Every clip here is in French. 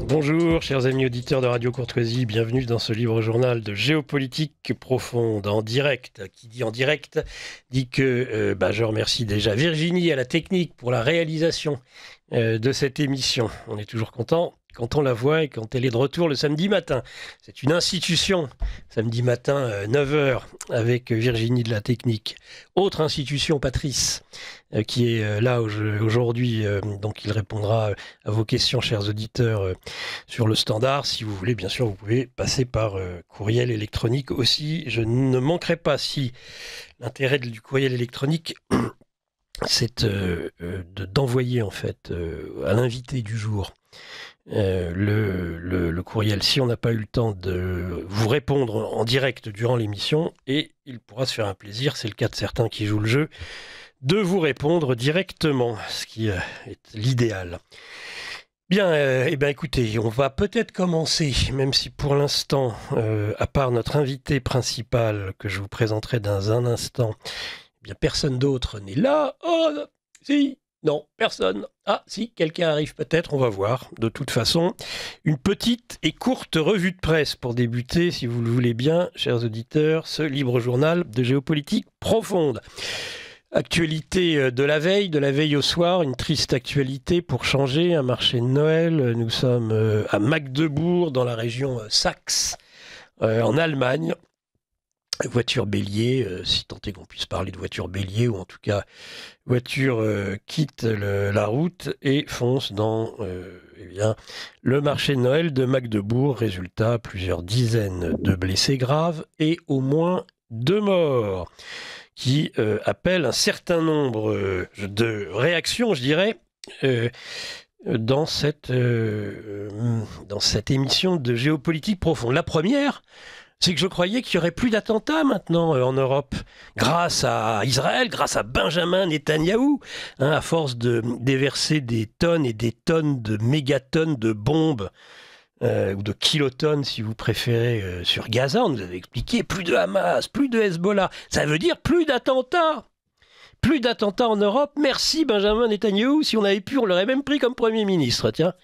Bonjour, chers amis auditeurs de Radio Courtoisie, bienvenue dans ce livre journal de géopolitique profonde en direct. Qui dit en direct dit que je remercie déjà Virginie à la technique pour la réalisation de cette émission. On est toujours content quand on la voit et quand elle est de retour le samedi matin. C'est une institution, samedi matin 9h avec Virginie de la technique. Autre institution, Patrice, qui est là aujourd'hui, donc il répondra à vos questions, chers auditeurs, sur le standard. Si vous voulez, bien sûr, vous pouvez passer par courriel électronique aussi. Je ne manquerai pas, si l'intérêt du courriel électronique, c'est d'envoyer en fait à l'invité du jour le courriel, si on n'a pas eu le temps de vous répondre en direct durant l'émission, et il pourra se faire un plaisir, c'est le cas de certains qui jouent le jeu, de vous répondre directement, ce qui est l'idéal. Bien, écoutez, on va peut-être commencer, même si pour l'instant, à part notre invité principal, que je vous présenterai dans un instant, bien personne d'autre n'est là. Oh, si, non, personne. Ah, si, quelqu'un arrive peut-être, on va voir. De toute façon, une petite et courte revue de presse pour débuter, si vous le voulez bien, chers auditeurs, ce libre journal de géopolitique profonde. Actualité de la veille au soir, une triste actualité pour changer, un marché de Noël. Nous sommes à Magdebourg, dans la région Saxe, en Allemagne. Voiture bélier, si tant est qu'on puisse parler de voiture bélier, ou en tout cas, voiture quitte la route et fonce dans le marché de Noël de Magdebourg. Résultat, plusieurs dizaines de blessés graves et au moins 2 morts, qui appelle un certain nombre de réactions, je dirais, dans cette émission de géopolitique profonde. La première, c'est que je croyais qu'il n'y aurait plus d'attentats maintenant en Europe, grâce à Israël, grâce à Benjamin Netanyahou, à force de déverser des tonnes et des tonnes de mégatonnes de bombes, ou de kilotonnes si vous préférez, sur Gaza. On nous avait expliqué plus de Hamas, plus de Hezbollah, ça veut dire plus d'attentats. Plus d'attentats en Europe, merci Benjamin Netanyahou. Si on avait pu, on l'aurait même pris comme Premier ministre, tiens.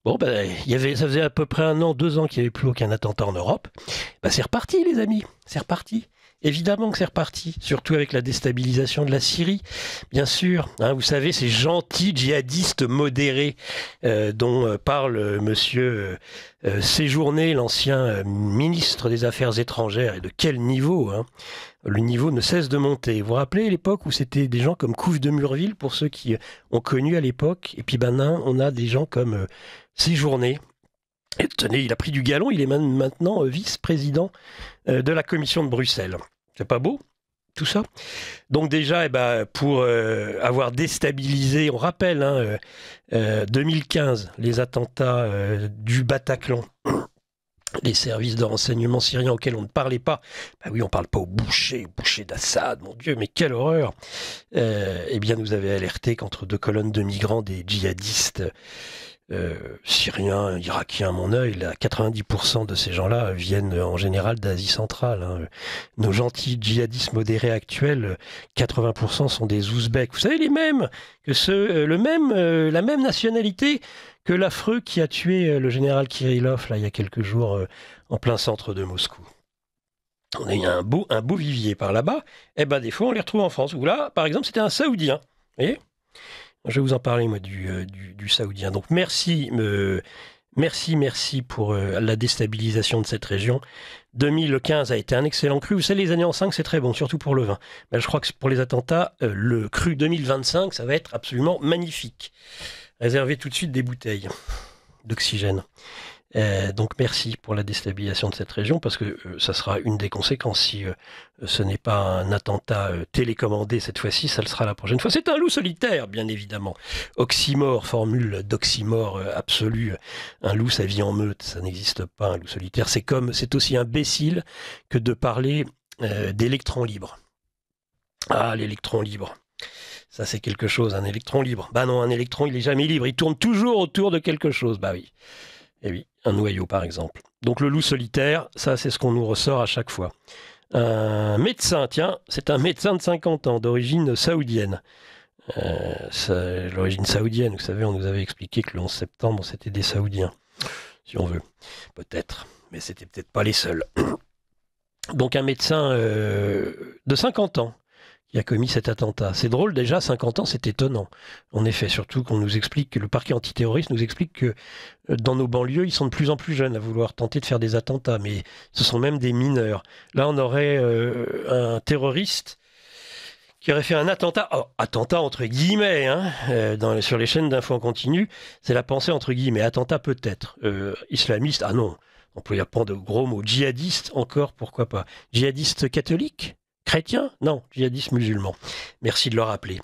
Bon, ça faisait à peu près 1 an, 2 ans qu'il n'y avait plus aucun attentat en Europe. C'est reparti, les amis, c'est reparti. Évidemment que c'est reparti, surtout avec la déstabilisation de la Syrie, bien sûr. Vous savez, ces gentils djihadistes modérés dont parle monsieur Séjourné, l'ancien ministre des Affaires étrangères. Et de quel niveau, Le niveau ne cesse de monter. Vous vous rappelez l'époque où c'était des gens comme Couve de Murville, pour ceux qui ont connu à l'époque. Et puis maintenant, on a des gens comme Séjourné. Et tenez, il a pris du galon, il est maintenant vice-président de la commission de Bruxelles. C'est pas beau, tout ça? Donc déjà, pour avoir déstabilisé, on rappelle, 2015, les attentats du Bataclan, les services de renseignement syriens auxquels on ne parlait pas. Oui, on ne parle pas au boucher d'Assad, mon Dieu, mais quelle horreur. Nous avez alerté qu'entre 2 colonnes de migrants, des djihadistes syriens, irakiens, à mon œil, là, 90% de ces gens-là viennent en général d'Asie centrale. Nos gentils djihadistes modérés actuels, 80% sont des Ouzbeks. Vous savez, les mêmes, la même nationalité que l'affreux qui a tué le général Kirillov, là, il y a quelques jours, en plein centre de Moscou. On a eu un beau vivier par là-bas. Des fois, on les retrouve en France. Où là, par exemple, c'était un Saoudien. Vous voyez ? Je vais vous en parler, moi, du Saoudien. Donc, merci pour la déstabilisation de cette région. 2015 a été un excellent cru. Vous savez, les années en 5, c'est très bon, surtout pour le vin. Je crois que pour les attentats, le cru 2025, ça va être absolument magnifique. Réservez tout de suite des bouteilles d'oxygène. Donc merci pour la déstabilisation de cette région, parce que ça sera une des conséquences. Si ce n'est pas un attentat télécommandé cette fois-ci, ça le sera la prochaine fois. C'est un loup solitaire, bien évidemment. Oxymore, formule d'oxymore absolue. Un loup, ça vit en meute, ça n'existe pas, un loup solitaire. C'est aussi imbécile que de parler d'électrons libres. Ah, l'électron libre. Ça, c'est quelque chose, un électron libre. Non, un électron, il n'est jamais libre. Il tourne toujours autour de quelque chose. Oui. Eh oui, un noyau par exemple. Donc le loup solitaire, ça c'est ce qu'on nous ressort à chaque fois. Un médecin, tiens, c'est un médecin de 50 ans, d'origine saoudienne. L'origine saoudienne, vous savez, on nous avait expliqué que le 11 septembre, c'était des Saoudiens. si on veut. Peut-être, mais c'était peut-être pas les seuls. Donc un médecin de 50 ans qui a commis cet attentat. C'est drôle déjà, 50 ans, c'est étonnant. En effet, surtout qu'on nous explique, que le parquet antiterroriste nous explique que dans nos banlieues, ils sont de plus en plus jeunes à vouloir tenter de faire des attentats, mais ce sont même des mineurs. Là, on aurait un terroriste qui aurait fait un attentat, attentat entre guillemets, sur les chaînes d'infos en continu, c'est la pensée entre guillemets, attentat peut-être, islamiste, ah non, on peut y apprendre de gros mots, djihadiste encore, pourquoi pas, djihadiste catholique, chrétien, non, djihadiste musulman, merci de le rappeler.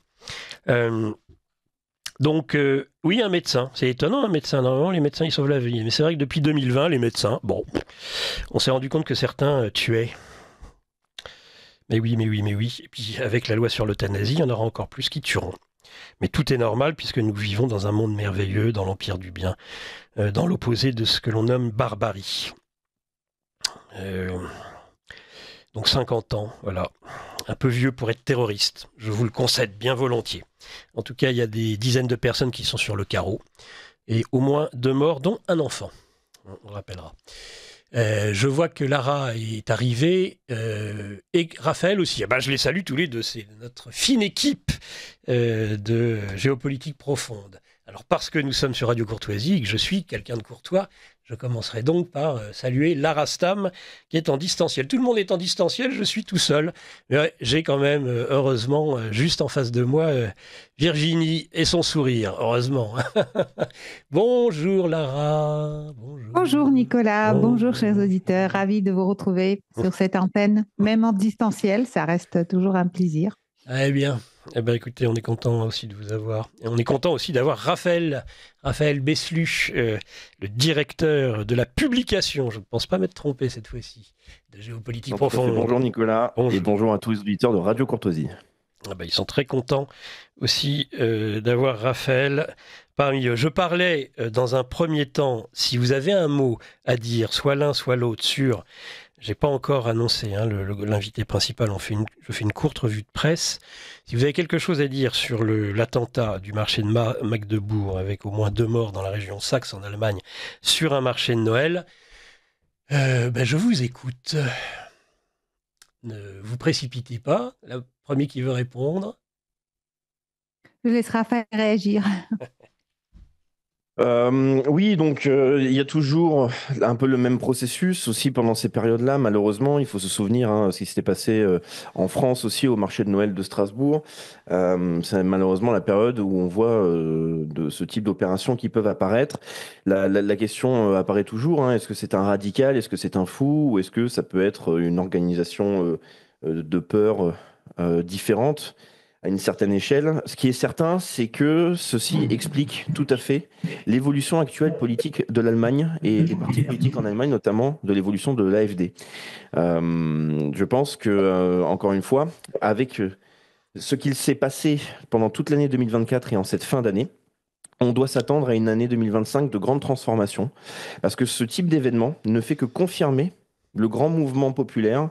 Donc, oui, un médecin, c'est étonnant un médecin, normalement les médecins ils sauvent la vie, mais c'est vrai que depuis 2020, les médecins, bon, on s'est rendu compte que certains tuaient. Mais oui. Et puis avec la loi sur l'euthanasie, il y en aura encore plus qui tueront. Mais tout est normal puisque nous vivons dans un monde merveilleux, dans l'empire du bien, dans l'opposé de ce que l'on nomme barbarie. Donc 50 ans, voilà. Un peu vieux pour être terroriste. Je vous le concède bien volontiers. En tout cas, il y a des dizaines de personnes qui sont sur le carreau. Et au moins 2 morts, dont un enfant. On le rappellera. Je vois que Lara est arrivée et Raphaël aussi. Je les salue tous les deux. C'est notre fine équipe de géopolitique profonde. Alors parce que nous sommes sur Radio Courtoisie et que je suis quelqu'un de courtois, je commencerai donc par saluer Lara Stam qui est en distanciel. Tout le monde est en distanciel, je suis tout seul. Mais j'ai quand même, heureusement, juste en face de moi, Virginie et son sourire, heureusement. Bonjour Lara. Bonjour Nicolas, bonjour chers auditeurs, ravi de vous retrouver sur cette antenne. Même en distanciel, ça reste toujours un plaisir. Eh bien, écoutez, on est content aussi de vous avoir. Et on est content aussi d'avoir Raphaël Besluch, le directeur de la publication, je ne pense pas m'être trompé cette fois-ci, de Géopolitique Profonde. Bonjour Nicolas, et bonjour à tous les auditeurs de Radio Courtoisie. Ils sont très contents aussi d'avoir Raphaël parmi eux. Je parlais dans un premier temps, si vous avez un mot à dire, soit l'un, soit l'autre, sur... J'ai pas encore annoncé l'invité principal, je fais une courte revue de presse. Si vous avez quelque chose à dire sur l'attentat du marché de Magdebourg, avec au moins 2 morts dans la région Saxe en Allemagne, sur un marché de Noël, je vous écoute. Ne vous précipitez pas. Le premier qui veut répondre. Je laisse Raphaël réagir. Oui, donc il y a toujours un peu le même processus aussi pendant ces périodes-là. Malheureusement, il faut se souvenir ce qui s'était passé en France aussi au marché de Noël de Strasbourg. C'est malheureusement la période où on voit de ce type d'opérations qui peuvent apparaître. La question apparaît toujours. Est-ce que c'est un radical? Est-ce que c'est un fou? Ou est-ce que ça peut être une organisation de peur différente? À une certaine échelle. Ce qui est certain, c'est que ceci explique tout à fait l'évolution actuelle politique de l'Allemagne et des partis politiques en Allemagne, notamment de l'évolution de l'AfD. Je pense que, encore une fois, avec ce qu'il s'est passé pendant toute l'année 2024 et en cette fin d'année, on doit s'attendre à une année 2025 de grande transformation, parce que ce type d'événement ne fait que confirmer le grand mouvement populaire,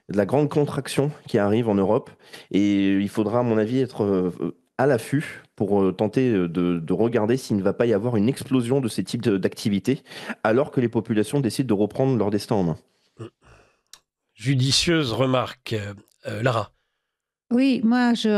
de la grande contraction qui arrive en Europe, et il faudra à mon avis être à l'affût pour tenter de regarder s'il ne va pas y avoir une explosion de ces types d'activités alors que les populations décident de reprendre leur destin en main. Judicieuse remarque. Lara. Oui, moi, je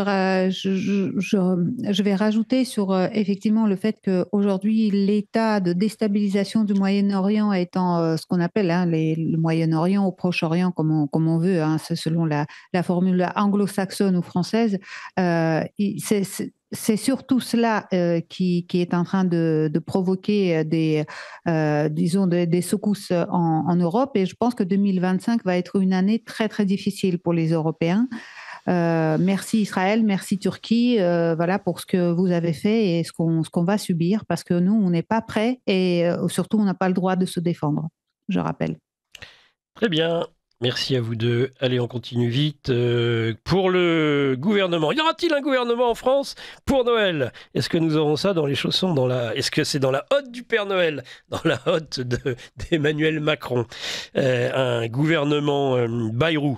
vais rajouter sur effectivement le fait qu'aujourd'hui, l'état de déstabilisation du Moyen-Orient étant ce qu'on appelle le Moyen-Orient au Proche-Orient, comme on veut, c'est selon la formule anglo-saxonne ou française, c'est surtout cela qui est en train de provoquer des secousses en Europe. Et je pense que 2025 va être une année très, très difficile pour les Européens. Merci Israël, merci Turquie, pour ce que vous avez fait et ce qu'on va subir, parce que nous, on n'est pas prêts et surtout, on n'a pas le droit de se défendre, je rappelle. Très bien. Merci à vous deux. Allez, on continue vite. Pour le gouvernement, y aura-t-il un gouvernement en France pour Noël? Est-ce que nous aurons ça dans les chaussons Est-ce que c'est dans la hotte du Père Noël? Dans la hotte d'Emmanuel Macron? Un gouvernement Bayrou.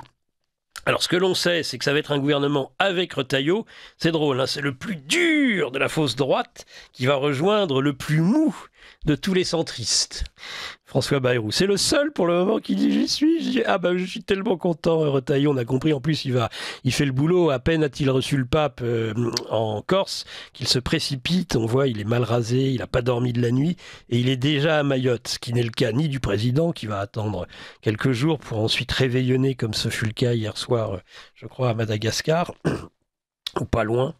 Alors, ce que l'on sait, c'est que ça va être un gouvernement avec Retailleau. C'est drôle, c'est le plus dur de la fausse droite qui va rejoindre le plus mou de tous les centristes. François Bayrou, c'est le seul pour le moment qui dit j'y suis. Je dis, ah ben je suis tellement content, Retailleau, on a compris. En plus, il fait le boulot. À peine a-t-il reçu le pape en Corse qu'il se précipite. On voit, il est mal rasé, il n'a pas dormi de la nuit et il est déjà à Mayotte, ce qui n'est le cas ni du président qui va attendre quelques jours pour ensuite réveillonner comme ce fut le cas hier soir, je crois, à Madagascar. Ou pas loin,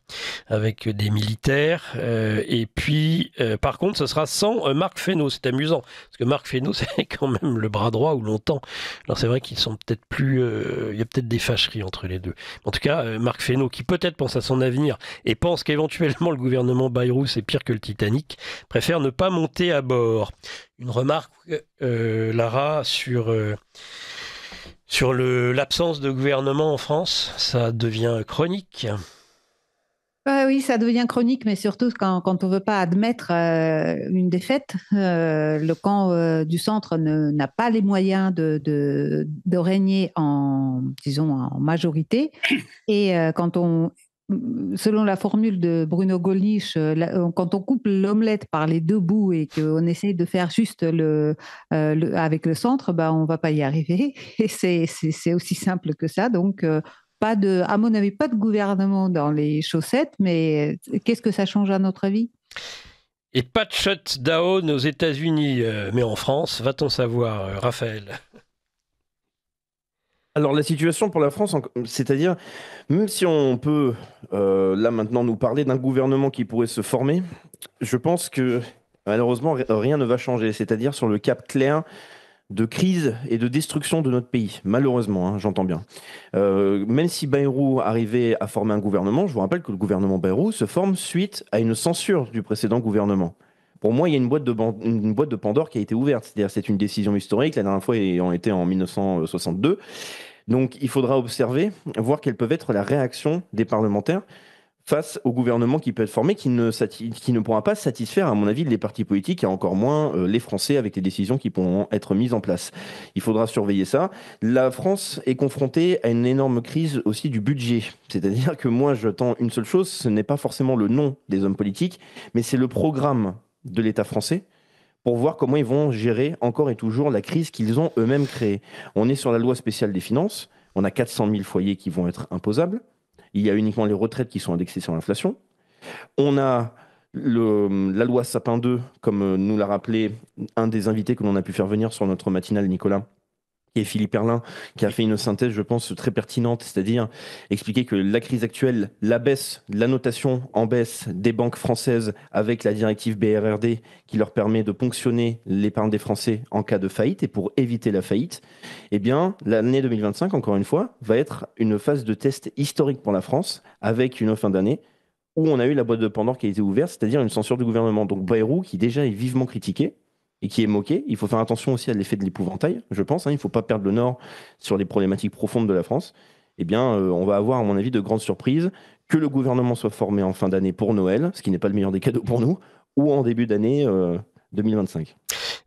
avec des militaires. Et puis, par contre, ce sera sans Marc Fesneau. C'est amusant, parce que Marc Fesneau, c'est quand même le bras droit où longtemps. Alors c'est vrai qu'ils sont peut-être plus... il y a peut-être des fâcheries entre les deux. En tout cas, Marc Fesneau, qui peut-être pense à son avenir et pense qu'éventuellement le gouvernement Bayrou, c'est pire que le Titanic, préfère ne pas monter à bord. Une remarque, Lara, sur l'absence de gouvernement en France, ça devient chronique. Oui, ça devient chronique, mais surtout quand on ne veut pas admettre une défaite, le camp du centre n'a pas les moyens de régner disons, en majorité. Et selon la formule de Bruno Gollnisch, quand on coupe l'omelette par les deux bouts et qu'on essaie de faire juste avec le centre, on ne va pas y arriver. Et c'est aussi simple que ça. Donc, à mon avis, pas de gouvernement dans les chaussettes, mais qu'est-ce que ça change à notre avis? Et pas de shutdown aux États-Unis, mais en France, va-t-on savoir, Raphaël? Alors la situation pour la France, c'est-à-dire, même si on peut là maintenant nous parler d'un gouvernement qui pourrait se former, je pense que malheureusement rien ne va changer, c'est-à-dire sur le cap clair de crise et de destruction de notre pays, malheureusement, hein, j'entends bien. Même si Bayrou arrivait à former un gouvernement, je vous rappelle que le gouvernement Bayrou se forme suite à une censure du précédent gouvernement. Pour moi, il y a une boîte de Pandore qui a été ouverte, c'est-à-dire c'est une décision historique, la dernière fois ayant été en 1962. Donc il faudra observer, voir quelle peut être la réaction des parlementaires face au gouvernement qui peut être formé, qui ne pourra pas satisfaire, à mon avis, les partis politiques et encore moins les Français avec les décisions qui pourront être mises en place. Il faudra surveiller ça. La France est confrontée à une énorme crise aussi du budget. C'est-à-dire que moi, j'attends une seule chose, ce n'est pas forcément le nom des hommes politiques, mais c'est le programme de l'État français pour voir comment ils vont gérer encore et toujours la crise qu'ils ont eux-mêmes créée. On est sur la loi spéciale des finances, on a 400 000 foyers qui vont être imposables. Il y a uniquement les retraites qui sont indexées sur l'inflation. On a la loi Sapin 2, comme nous l'a rappelé un des invités que l'on a pu faire venir sur notre matinale, Nicolas, et Philippe Erlin, qui a fait une synthèse, je pense, très pertinente, c'est-à-dire expliquer que la crise actuelle, la baisse, la notation en baisse des banques françaises avec la directive BRRD qui leur permet de ponctionner l'épargne des Français en cas de faillite et pour éviter la faillite, eh bien, l'année 2025, encore une fois, va être une phase de test historique pour la France avec une fin d'année où on a eu la boîte de Pandore qui a été ouverte, c'est-à-dire une censure du gouvernement. Donc Bayrou, qui déjà est vivement critiqué, et qui est moqué. Il faut faire attention aussi à l'effet de l'épouvantail, je pense. Il ne faut pas perdre le nord sur les problématiques profondes de la France. Eh bien, on va avoir, à mon avis, de grandes surprises. Que le gouvernement soit formé en fin d'année pour Noël, ce qui n'est pas le meilleur des cadeaux pour nous, ou en début d'année 2025.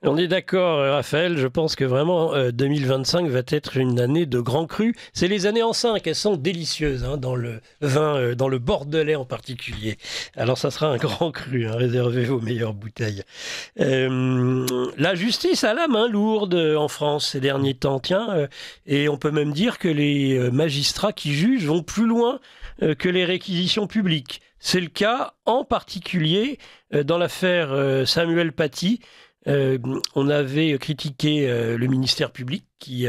On est d'accord, Raphaël. Je pense que vraiment 2025 va être une année de grand cru. C'est les années en 5, elles sont délicieuses, hein, dans le vin, dans le bordelais en particulier. Alors ça sera un grand cru, hein, réservez vos meilleures bouteilles. La justice a la main lourde en France ces derniers temps, tiens, et on peut même dire que les magistrats qui jugent vont plus loin que les réquisitions publiques. C'est le cas en particulier dans l'affaire Samuel Paty. On avait critiqué le ministère public qui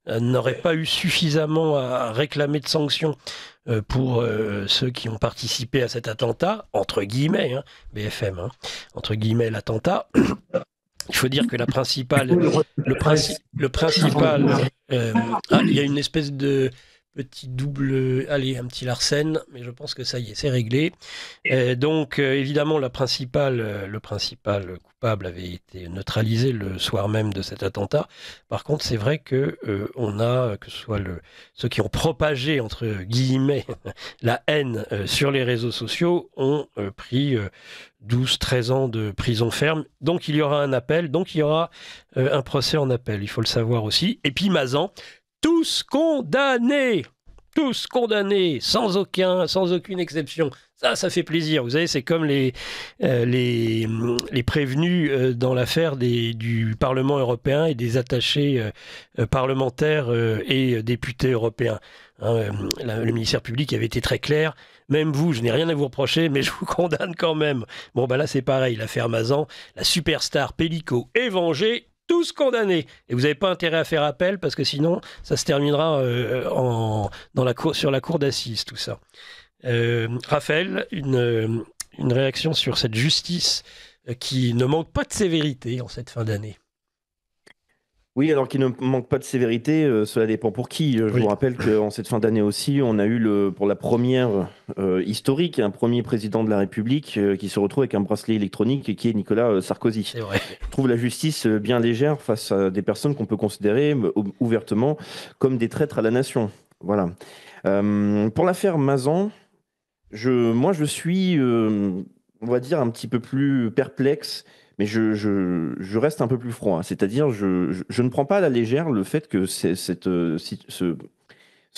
n'aurait pas eu suffisamment à réclamer de sanctions pour ceux qui ont participé à cet attentat, entre guillemets, hein, BFM, hein, entre guillemets l'attentat. Il faut dire que la principale... le principal... il y a une espèce de... petit double, allez, un petit Larsen, mais je pense que ça y est, c'est réglé. Donc, évidemment, le principal coupable avait été neutralisé le soir même de cet attentat. Par contre, c'est vrai que on a, que ce soit ceux qui ont propagé, entre guillemets, la haine sur les réseaux sociaux, ont pris 12-13 ans de prison ferme. Donc, il y aura un appel, donc il y aura un procès en appel, il faut le savoir aussi. Et puis, Mazan, tous condamnés, sans aucune exception. Ça fait plaisir. Vous savez, c'est comme les prévenus dans l'affaire du Parlement européen et des attachés parlementaires et députés européens. Hein, le ministère public avait été très clair. Même vous, je n'ai rien à vous reprocher, mais je vous condamne quand même. Bon, là, c'est pareil. L'affaire Mazan, la superstar Pellico et Vengé, tous condamnés. Et vous n'avez pas intérêt à faire appel parce que sinon, ça se terminera sur la cour d'assises, tout ça. Raphaël, une réaction sur cette justice qui ne manque pas de sévérité en cette fin d'année. Oui, alors qu'il ne manque pas de sévérité, cela dépend pour qui. Je vous rappelle qu'en cette fin d'année aussi, on a eu pour la première historique, un premier président de la République qui se retrouve avec un bracelet électronique, qui est Nicolas Sarkozy. C'est vrai. Je trouve la justice bien légère face à des personnes qu'on peut considérer ouvertement comme des traîtres à la nation. Voilà. Pour l'affaire Mazan, moi je suis, on va dire, un petit peu plus perplexe. Mais je reste un peu plus froid. C'est-à-dire, je ne prends pas à la légère le fait que ce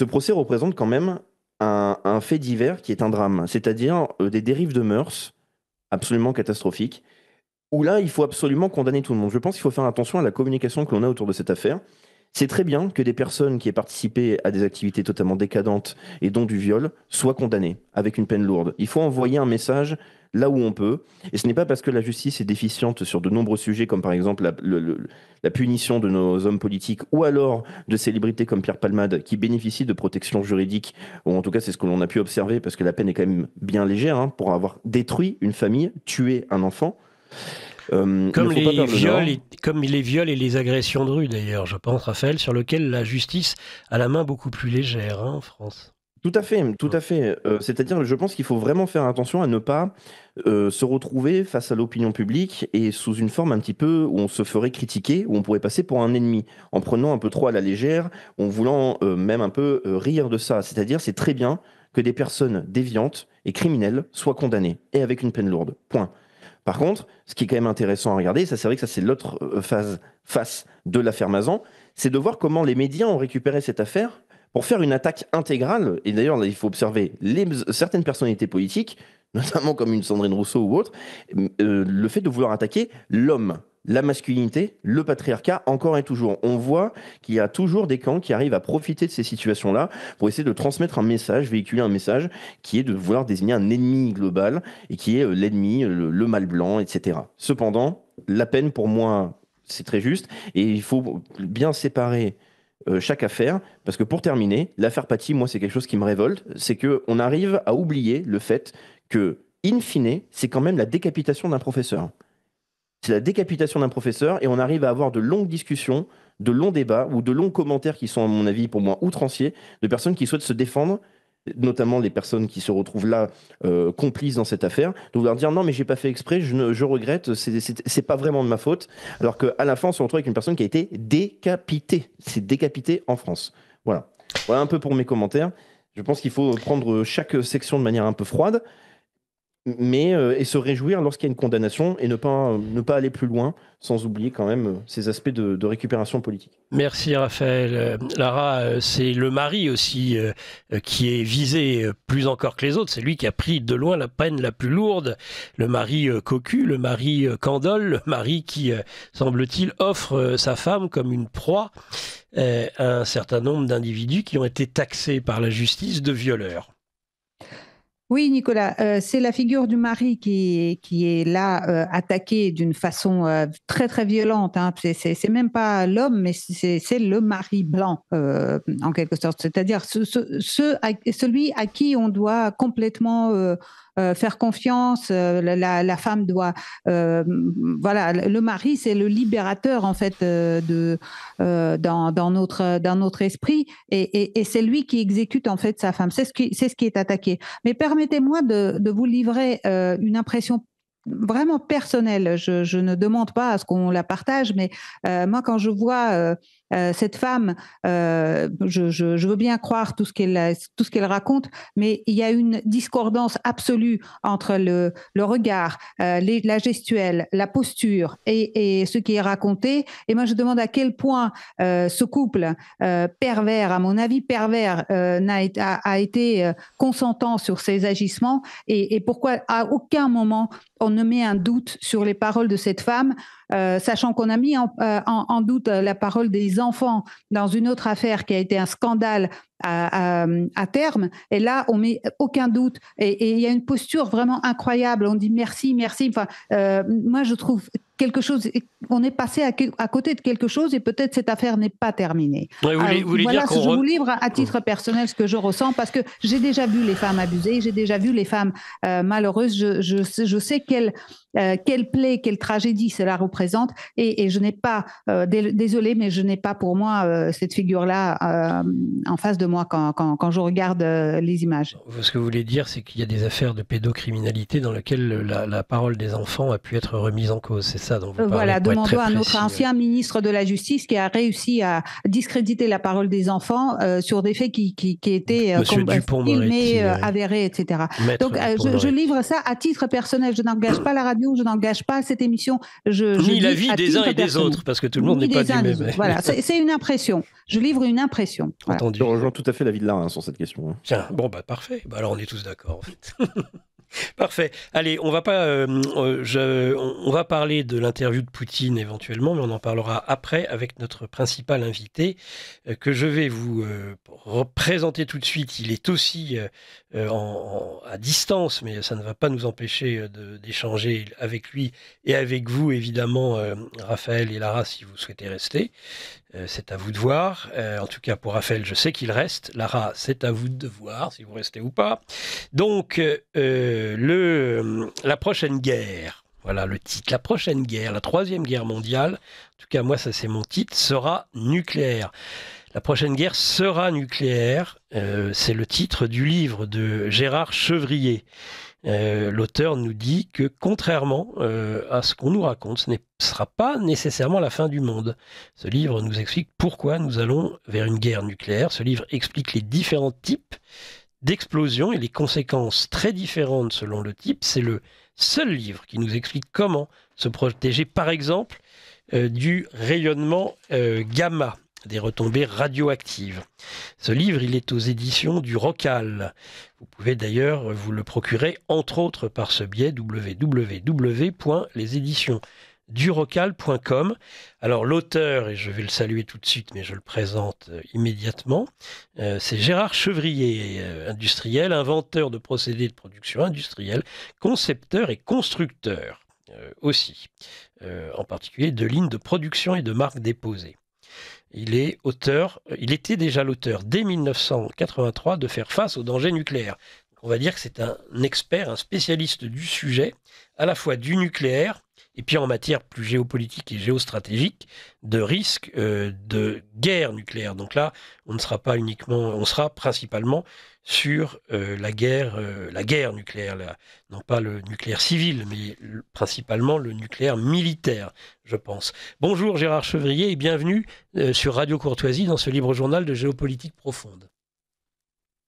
procès représente quand même un fait divers qui est un drame. C'est-à-dire des dérives de mœurs absolument catastrophiques, où là, il faut absolument condamner tout le monde. Je pense qu'il faut faire attention à la communication que l'on a autour de cette affaire. C'est très bien que des personnes qui aient participé à des activités totalement décadentes et dont du viol soient condamnées avec une peine lourde. Il faut envoyer un message là où on peut. Et ce n'est pas parce que la justice est déficiente sur de nombreux sujets, comme par exemple la punition de nos hommes politiques, ou alors de célébrités comme Pierre Palmade, qui bénéficient de protection juridique, ou en tout cas c'est ce que l'on a pu observer, parce que la peine est quand même bien légère, hein, pour avoir détruit une famille, tué un enfant. Comme les viols et les agressions de rue, d'ailleurs, je pense, Raphaël, sur lequel la justice a la main beaucoup plus légère, hein, en France. Tout à fait, tout à fait. C'est-à-dire, je pense qu'il faut vraiment faire attention à ne pas se retrouver face à l'opinion publique et sous une forme un petit peu où on se ferait critiquer, où on pourrait passer pour un ennemi, en prenant un peu trop à la légère, en voulant même un peu rire de ça. C'est-à-dire, c'est très bien que des personnes déviantes et criminelles soient condamnées, et avec une peine lourde. Point. Par contre, ce qui est quand même intéressant à regarder, ça c'est vrai que ça c'est l'autre face de l'affaire Mazan, c'est de voir comment les médias ont récupéré cette affaire pour faire une attaque intégrale. Et d'ailleurs, là, il faut observer certaines personnalités politiques, notamment comme une Sandrine Rousseau ou autre, le fait de vouloir attaquer l'homme, la masculinité, le patriarcat, encore et toujours. On voit qu'il y a toujours des camps qui arrivent à profiter de ces situations-là pour essayer de transmettre un message, véhiculer un message qui est de vouloir désigner un ennemi global et qui est l'ennemi, le mâle blanc, etc. Cependant, la peine, pour moi, c'est très juste et il faut bien séparer chaque affaire, parce que pour terminer, l'affaire Paty, moi, c'est quelque chose qui me révolte, c'est qu'on arrive à oublier le fait que, in fine, c'est quand même la décapitation d'un professeur. C'est la décapitation d'un professeur et on arrive à avoir de longues discussions, de longs débats ou de longs commentaires qui sont, à mon avis, pour moi, outranciers, de personnes qui souhaitent se défendre, notamment les personnes qui se retrouvent là complices dans cette affaire, de vouloir dire non mais j'ai pas fait exprès, je regrette, c'est pas vraiment de ma faute, alors qu'à la fin on se retrouve avec une personne qui a été décapitée. C'est décapité en France. Voilà un peu pour mes commentaires. Je pense qu'il faut prendre chaque section de manière un peu froide, mais et se réjouir lorsqu'il y a une condamnation et ne pas aller plus loin, sans oublier quand même ces aspects de récupération politique. Merci Raphaël. Lara, c'est le mari aussi qui est visé plus encore que les autres. C'est lui qui a pris de loin la peine la plus lourde. Le mari cocu, le mari Candolle, le mari qui, semble-t-il, offre sa femme comme une proie à un certain nombre d'individus qui ont été taxés par la justice de violeurs. Oui, Nicolas, c'est la figure du mari qui est là attaquée d'une façon très, très violente. Hein. C'est même pas l'homme, mais c'est le mari blanc, en quelque sorte. C'est-à-dire celui à qui on doit complètement faire confiance. La femme doit... voilà, le mari, c'est le libérateur, en fait, dans notre esprit. Et c'est lui qui exécute, en fait, sa femme. C'est ce qui est attaqué. Mais permettez-moi de vous livrer une impression vraiment personnelle. Je ne demande pas à ce qu'on la partage, mais moi, quand je vois cette femme, je veux bien croire tout ce qu'elle raconte, mais il y a une discordance absolue entre le regard, la gestuelle, la posture et ce qui est raconté. Et moi, je demande à quel point ce couple pervers, à mon avis pervers, a été consentant sur ses agissements et pourquoi à aucun moment on ne met un doute sur les paroles de cette femme, sachant qu'on a mis en doute la parole des enfants dans une autre affaire qui a été un scandale à terme. Et là, on met aucun doute. Et il y a une posture vraiment incroyable. On dit merci, merci. Enfin, moi, je trouve quelque chose. On est passé à côté de quelque chose et peut-être cette affaire n'est pas terminée. Ouais, voilà, je vous livre à titre personnel ce que je ressens parce que j'ai déjà vu les femmes abusées, j'ai déjà vu les femmes malheureuses. Je sais quelle plaie, quelle tragédie cela représente et je n'ai pas, désolée, mais je n'ai pas pour moi cette figure-là en face de moi quand je regarde les images. Ce que vous voulez dire, c'est qu'il y a des affaires de pédocriminalité dans lesquelles la parole des enfants a pu être remise en cause, c'est ça dont vous parlez. Voilà, demandons à notre ancien ministre de la Justice qui a réussi à discréditer la parole des enfants sur des faits qui étaient filmés, avérés, etc. Donc je livre ça à titre personnel, je n'engage pas la radio, je n'engage pas cette émission. Ni l'avis des uns et des autres, parce que tout le monde n'est pas du même. Voilà, c'est une impression. Je livre une impression. Voilà. Je rejoins tout à fait l'avis de Lara sur cette question. Tiens, bon, parfait. Alors on est tous d'accord, en fait. Parfait. Allez, on va parler de l'interview de Poutine éventuellement, mais on en parlera après avec notre principal invité que je vais vous présenter tout de suite. Il est aussi à distance, mais ça ne va pas nous empêcher d'échanger avec lui et avec vous, évidemment, Raphaël et Lara, si vous souhaitez rester. C'est à vous de voir. En tout cas, pour Raphaël, je sais qu'il reste. Lara, c'est à vous de voir si vous restez ou pas. Donc, la prochaine guerre, voilà le titre, la prochaine guerre, la troisième guerre mondiale, en tout cas, moi, ça c'est mon titre, sera nucléaire. La prochaine guerre sera nucléaire. C'est le titre du livre de Gérard Chevrier. L'auteur nous dit que contrairement à ce qu'on nous raconte, ce ne sera pas nécessairement la fin du monde. Ce livre nous explique pourquoi nous allons vers une guerre nucléaire. Ce livre explique les différents types d'explosions et les conséquences très différentes selon le type. C'est le seul livre qui nous explique comment se protéger, par exemple, du rayonnement gamma, des retombées radioactives. Ce livre, il est aux éditions du Rocal. Vous pouvez d'ailleurs vous le procurer, entre autres, par ce biais, www.leséditionsdurocal.com. Alors l'auteur, et je vais le saluer tout de suite, mais je le présente immédiatement, c'est Gérard Chevrier, industriel, inventeur de procédés de production industrielle, concepteur et constructeur aussi, en particulier de lignes de production et de marques déposées. Il était déjà l'auteur dès 1983 de faire face aux dangers nucléaires. On va dire que c'est un expert, un spécialiste du sujet, à la fois du nucléaire et puis en matière plus géopolitique et géostratégique, de risque de guerre nucléaire. Donc là, on sera principalement sur la guerre nucléaire, non pas le nucléaire civil, mais principalement le nucléaire militaire, je pense. Bonjour Gérard Chevrier et bienvenue sur Radio Courtoisie dans ce libre journal de géopolitique profonde.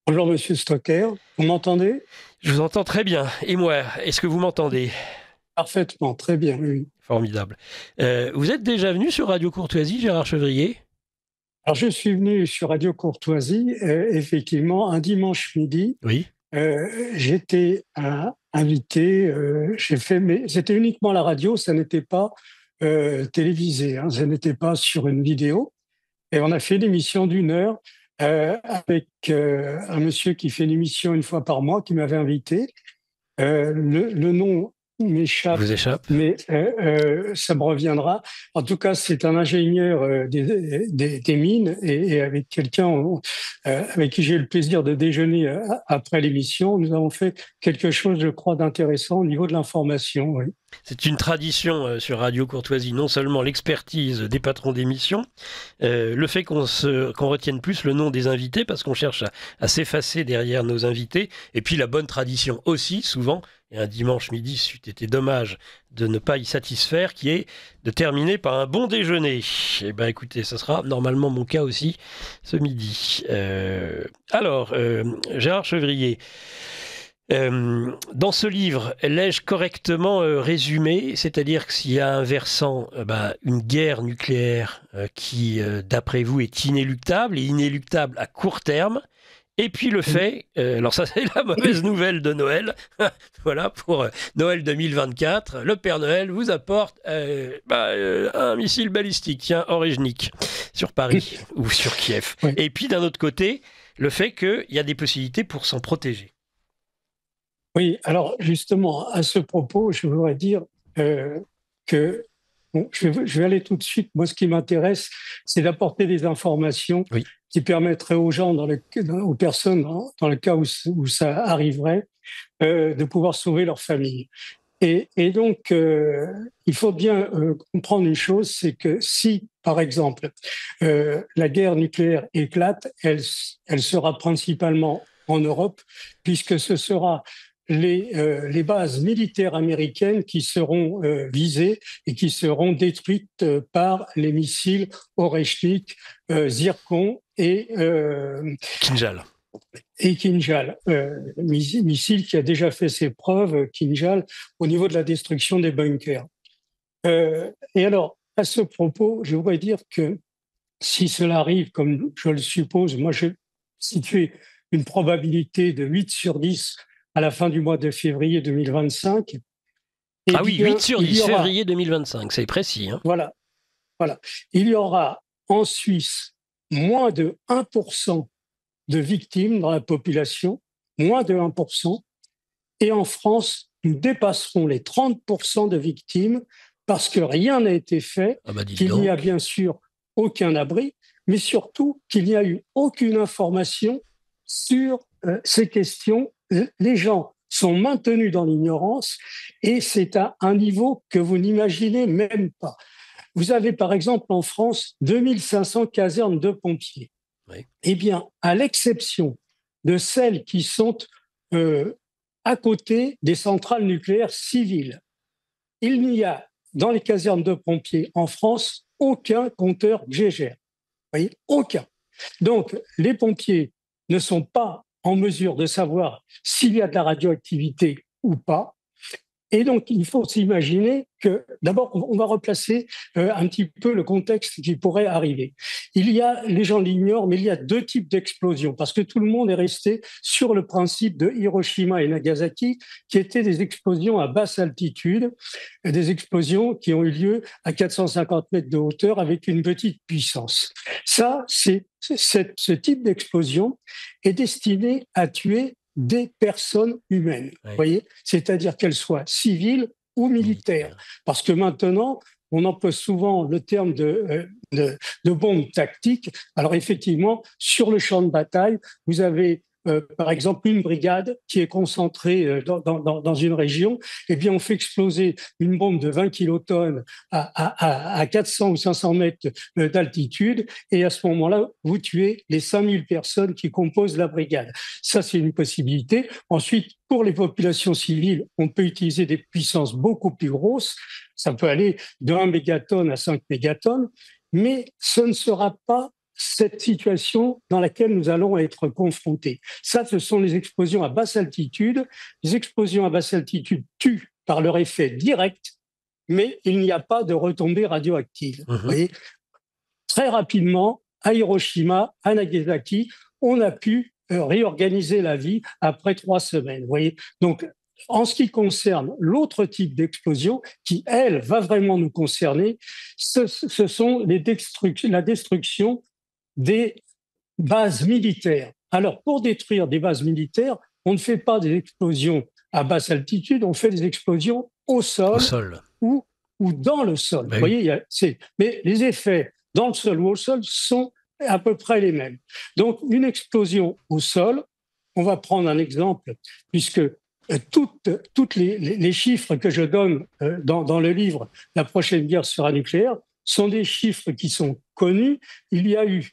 Bonjour Monsieur Stocker, vous m'entendez ? Je vous entends très bien. Et moi, est-ce que vous m'entendez ? Parfaitement, très bien, oui. Formidable. Vous êtes déjà venu sur Radio Courtoisie, Gérard Chevrier ? Alors, je suis venu sur Radio Courtoisie, effectivement, un dimanche midi. Oui. J'étais invité, c'était uniquement la radio, ça n'était pas télévisé, ça n'était pas sur une vidéo. Et on a fait l'émission d'1 heure avec un monsieur qui fait l'émission une fois par mois, qui m'avait invité. Le nom m'échappe, mais ça me reviendra. En tout cas, c'est un ingénieur des mines et avec quelqu'un avec qui j'ai eu le plaisir de déjeuner après l'émission. Nous avons fait quelque chose, je crois, d'intéressant au niveau de l'information. Oui. C'est une tradition sur Radio Courtoisie, non seulement l'expertise des patrons d'émission, le fait qu'on retienne plus le nom des invités parce qu'on cherche à s'effacer derrière nos invités, et puis la bonne tradition aussi, souvent, et un dimanche midi, c'eût été dommage de ne pas y satisfaire, qui est de terminer par un bon déjeuner. Eh bien écoutez, ça sera normalement mon cas aussi ce midi. Alors, Gérard Chevrier, dans ce livre, l'ai-je correctement résumé? C'est-à-dire que s'il y a un versant, une guerre nucléaire qui, d'après vous, est inéluctable et inéluctable à court terme, et puis le fait, alors ça c'est la mauvaise nouvelle de Noël, voilà pour Noël 2024, le Père Noël vous apporte un missile balistique, tiens, Orejnik, sur Paris ou sur Kiev. Oui. Et puis d'un autre côté, le fait qu'il y a des possibilités pour s'en protéger. Oui, alors justement, à ce propos, je voudrais dire que je vais aller tout de suite. Moi, ce qui m'intéresse, c'est d'apporter des informations qui permettraient aux gens, aux personnes, dans le cas où ça arriverait, de pouvoir sauver leur famille. Et donc, il faut bien comprendre une chose, c'est que si, par exemple, la guerre nucléaire éclate, elle sera principalement en Europe, puisque ce sera les bases militaires américaines qui seront visées et qui seront détruites par les missiles Oreshnik, Zircon et Kinjal. Et Kinjal, missile qui a déjà fait ses preuves, Kinjal, au niveau de la destruction des bunkers. Et alors, à ce propos, je voudrais dire que si cela arrive, comme je le suppose, moi j'ai situé une probabilité de 8 sur 10 à la fin du mois de février 2025. Ah oui, 8 sur 10, février 2025, c'est précis. Hein. Voilà. Il y aura en Suisse moins de 1% de victimes dans la population, moins de 1%. Et en France, nous dépasserons les 30% de victimes parce que rien n'a été fait, qu'il n'y a bien sûr aucun abri, mais surtout qu'il n'y a eu aucune information sur ces questions. Les gens sont maintenus dans l'ignorance et c'est à un niveau que vous n'imaginez même pas. Vous avez par exemple en France 2500 casernes de pompiers. Oui. Eh bien, à l'exception de celles qui sont à côté des centrales nucléaires civiles, il n'y a dans les casernes de pompiers en France aucun compteur GGR. Vous voyez, aucun. Donc, les pompiers ne sont pas en mesure de savoir s'il y a de la radioactivité ou pas. Et donc, il faut s'imaginer que, d'abord, on va replacer un petit peu le contexte qui pourrait arriver. Les gens l'ignorent, mais il y a deux types d'explosions, parce que tout le monde est resté sur le principe de Hiroshima et Nagasaki, qui étaient des explosions à basse altitude, des explosions qui ont eu lieu à 450 mètres de hauteur avec une petite puissance. Ça, ce type d'explosion est destiné à tuer des personnes humaines, voyez, c'est-à-dire qu'elles soient civiles ou militaires. Parce que maintenant, on emploie souvent le terme de bombe tactique. Alors effectivement, sur le champ de bataille, vous avez par exemple une brigade qui est concentrée dans une région, eh bien on fait exploser une bombe de 20 kilotonnes à 400 ou 500 mètres d'altitude, et à ce moment-là, vous tuez les 5000 personnes qui composent la brigade. Ça, c'est une possibilité. Ensuite, pour les populations civiles, on peut utiliser des puissances beaucoup plus grosses. Ça peut aller de 1 mégatonne à 5 mégatonnes, mais ce ne sera pas cette situation dans laquelle nous allons être confrontés. Ça, ce sont les explosions à basse altitude. Les explosions à basse altitude tuent par leur effet direct, mais il n'y a pas de retombées radioactives. Vous voyez, très rapidement, à Hiroshima, à Nagasaki, on a pu réorganiser la vie après 3 semaines. Vous voyez, donc, en ce qui concerne l'autre type d'explosion, qui, elle, va vraiment nous concerner, ce sont la destruction des bases militaires. Alors, pour détruire des bases militaires, on ne fait pas des explosions à basse altitude, on fait des explosions au sol. Ou dans le sol. Vous voyez, mais les effets dans le sol ou au sol sont à peu près les mêmes. Donc, une explosion au sol, on va prendre un exemple, puisque toutes les chiffres que je donne dans le livre « La prochaine guerre sera nucléaire » sont des chiffres qui sont connus. Il y a eu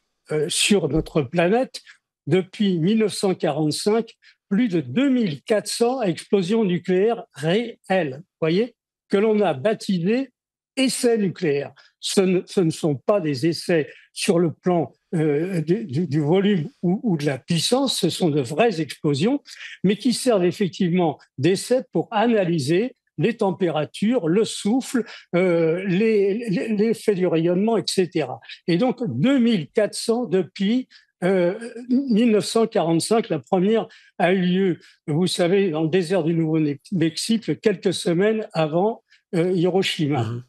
sur notre planète, depuis 1945, plus de 2400 explosions nucléaires réelles, voyez, que l'on a baptisées essais nucléaires. Ce ne sont pas des essais sur le plan du volume ou de la puissance, ce sont de vraies explosions, mais qui servent effectivement d'essais pour analyser les températures, le souffle, l'effet du rayonnement, etc. Et donc 2400 depuis 1945, la première a eu lieu, vous savez, dans le désert du Nouveau-Mexique, quelques semaines avant Hiroshima. Mmh.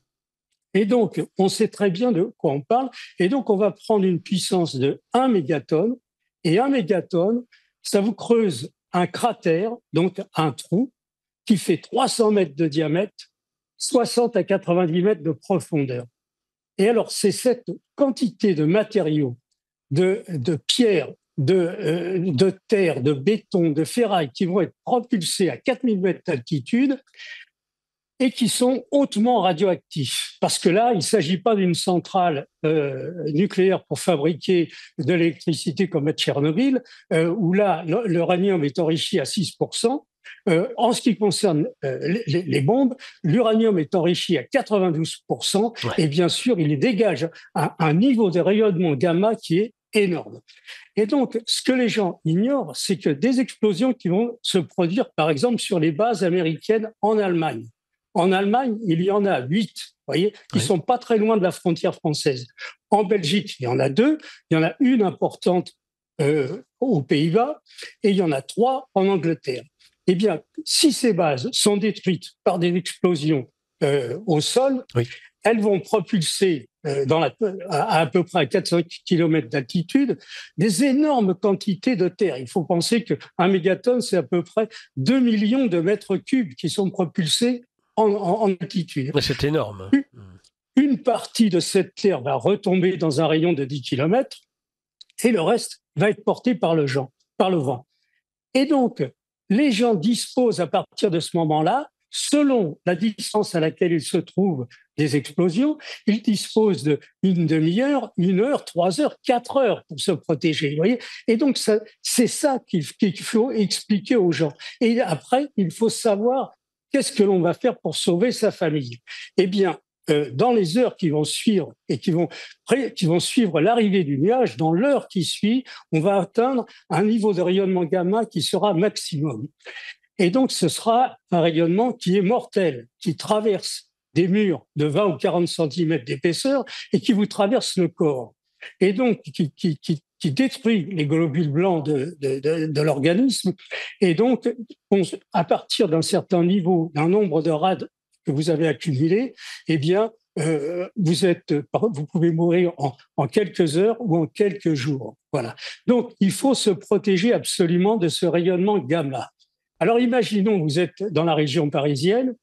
Et donc, on sait très bien de quoi on parle. Et donc, on va prendre une puissance de 1 mégatonne. Et 1 mégatonne, ça vous creuse un cratère, donc un trou, qui fait 300 mètres de diamètre, 60 à 90 mètres de profondeur. Et alors, c'est cette quantité de matériaux, de pierres, de terre, de béton, de ferraille qui vont être propulsés à 4000 mètres d'altitude et qui sont hautement radioactifs. Parce que là, il ne s'agit pas d'une centrale nucléaire pour fabriquer de l'électricité comme à Tchernobyl, où là, l'uranium est enrichi à 6%. En ce qui concerne les bombes, l'uranium est enrichi à 92%, ouais. Et bien sûr, il dégage un niveau de rayonnement gamma qui est énorme. Et donc, ce que les gens ignorent, c'est que des explosions qui vont se produire, par exemple, sur les bases américaines en Allemagne. En Allemagne, il y en a 8, voyez, qui ne sont pas très loin de la frontière française. En Belgique, il y en a 2. Il y en a une importante aux Pays-Bas et il y en a 3 en Angleterre. Eh bien, si ces bases sont détruites par des explosions au sol, elles vont propulser à peu près à 400 km d'altitude des énormes quantités de terre. Il faut penser qu'un mégatonne, c'est à peu près 2 millions de mètres cubes qui sont propulsés en altitude. C'est énorme. Une partie de cette terre va retomber dans un rayon de 10 km et le reste va être porté par le vent. Et donc, les gens disposent à partir de ce moment-là, selon la distance à laquelle ils se trouvent des explosions, ils disposent d'une demi-heure, 1 heure, 3 heures, 4 heures pour se protéger. Vous voyez ? Et donc, c'est ça qu'il faut expliquer aux gens. Et après, il faut savoir qu'est-ce que l'on va faire pour sauver sa famille. Eh bien, dans les heures qui vont suivre et qui vont suivre l'arrivée du nuage, dans l'heure qui suit, on va atteindre un niveau de rayonnement gamma qui sera maximum. Et donc, ce sera un rayonnement qui est mortel, qui traverse des murs de 20 ou 40 cm d'épaisseur et qui vous traverse le corps. Et donc, qui détruit les globules blancs de l'organisme. Et donc, à partir d'un certain niveau, d'un nombre de rades que vous avez accumulé, eh bien, vous pouvez mourir en quelques heures ou en quelques jours. Voilà. Donc, il faut se protéger absolument de ce rayonnement gamma. Alors, imaginons, vous êtes dans la région parisienne,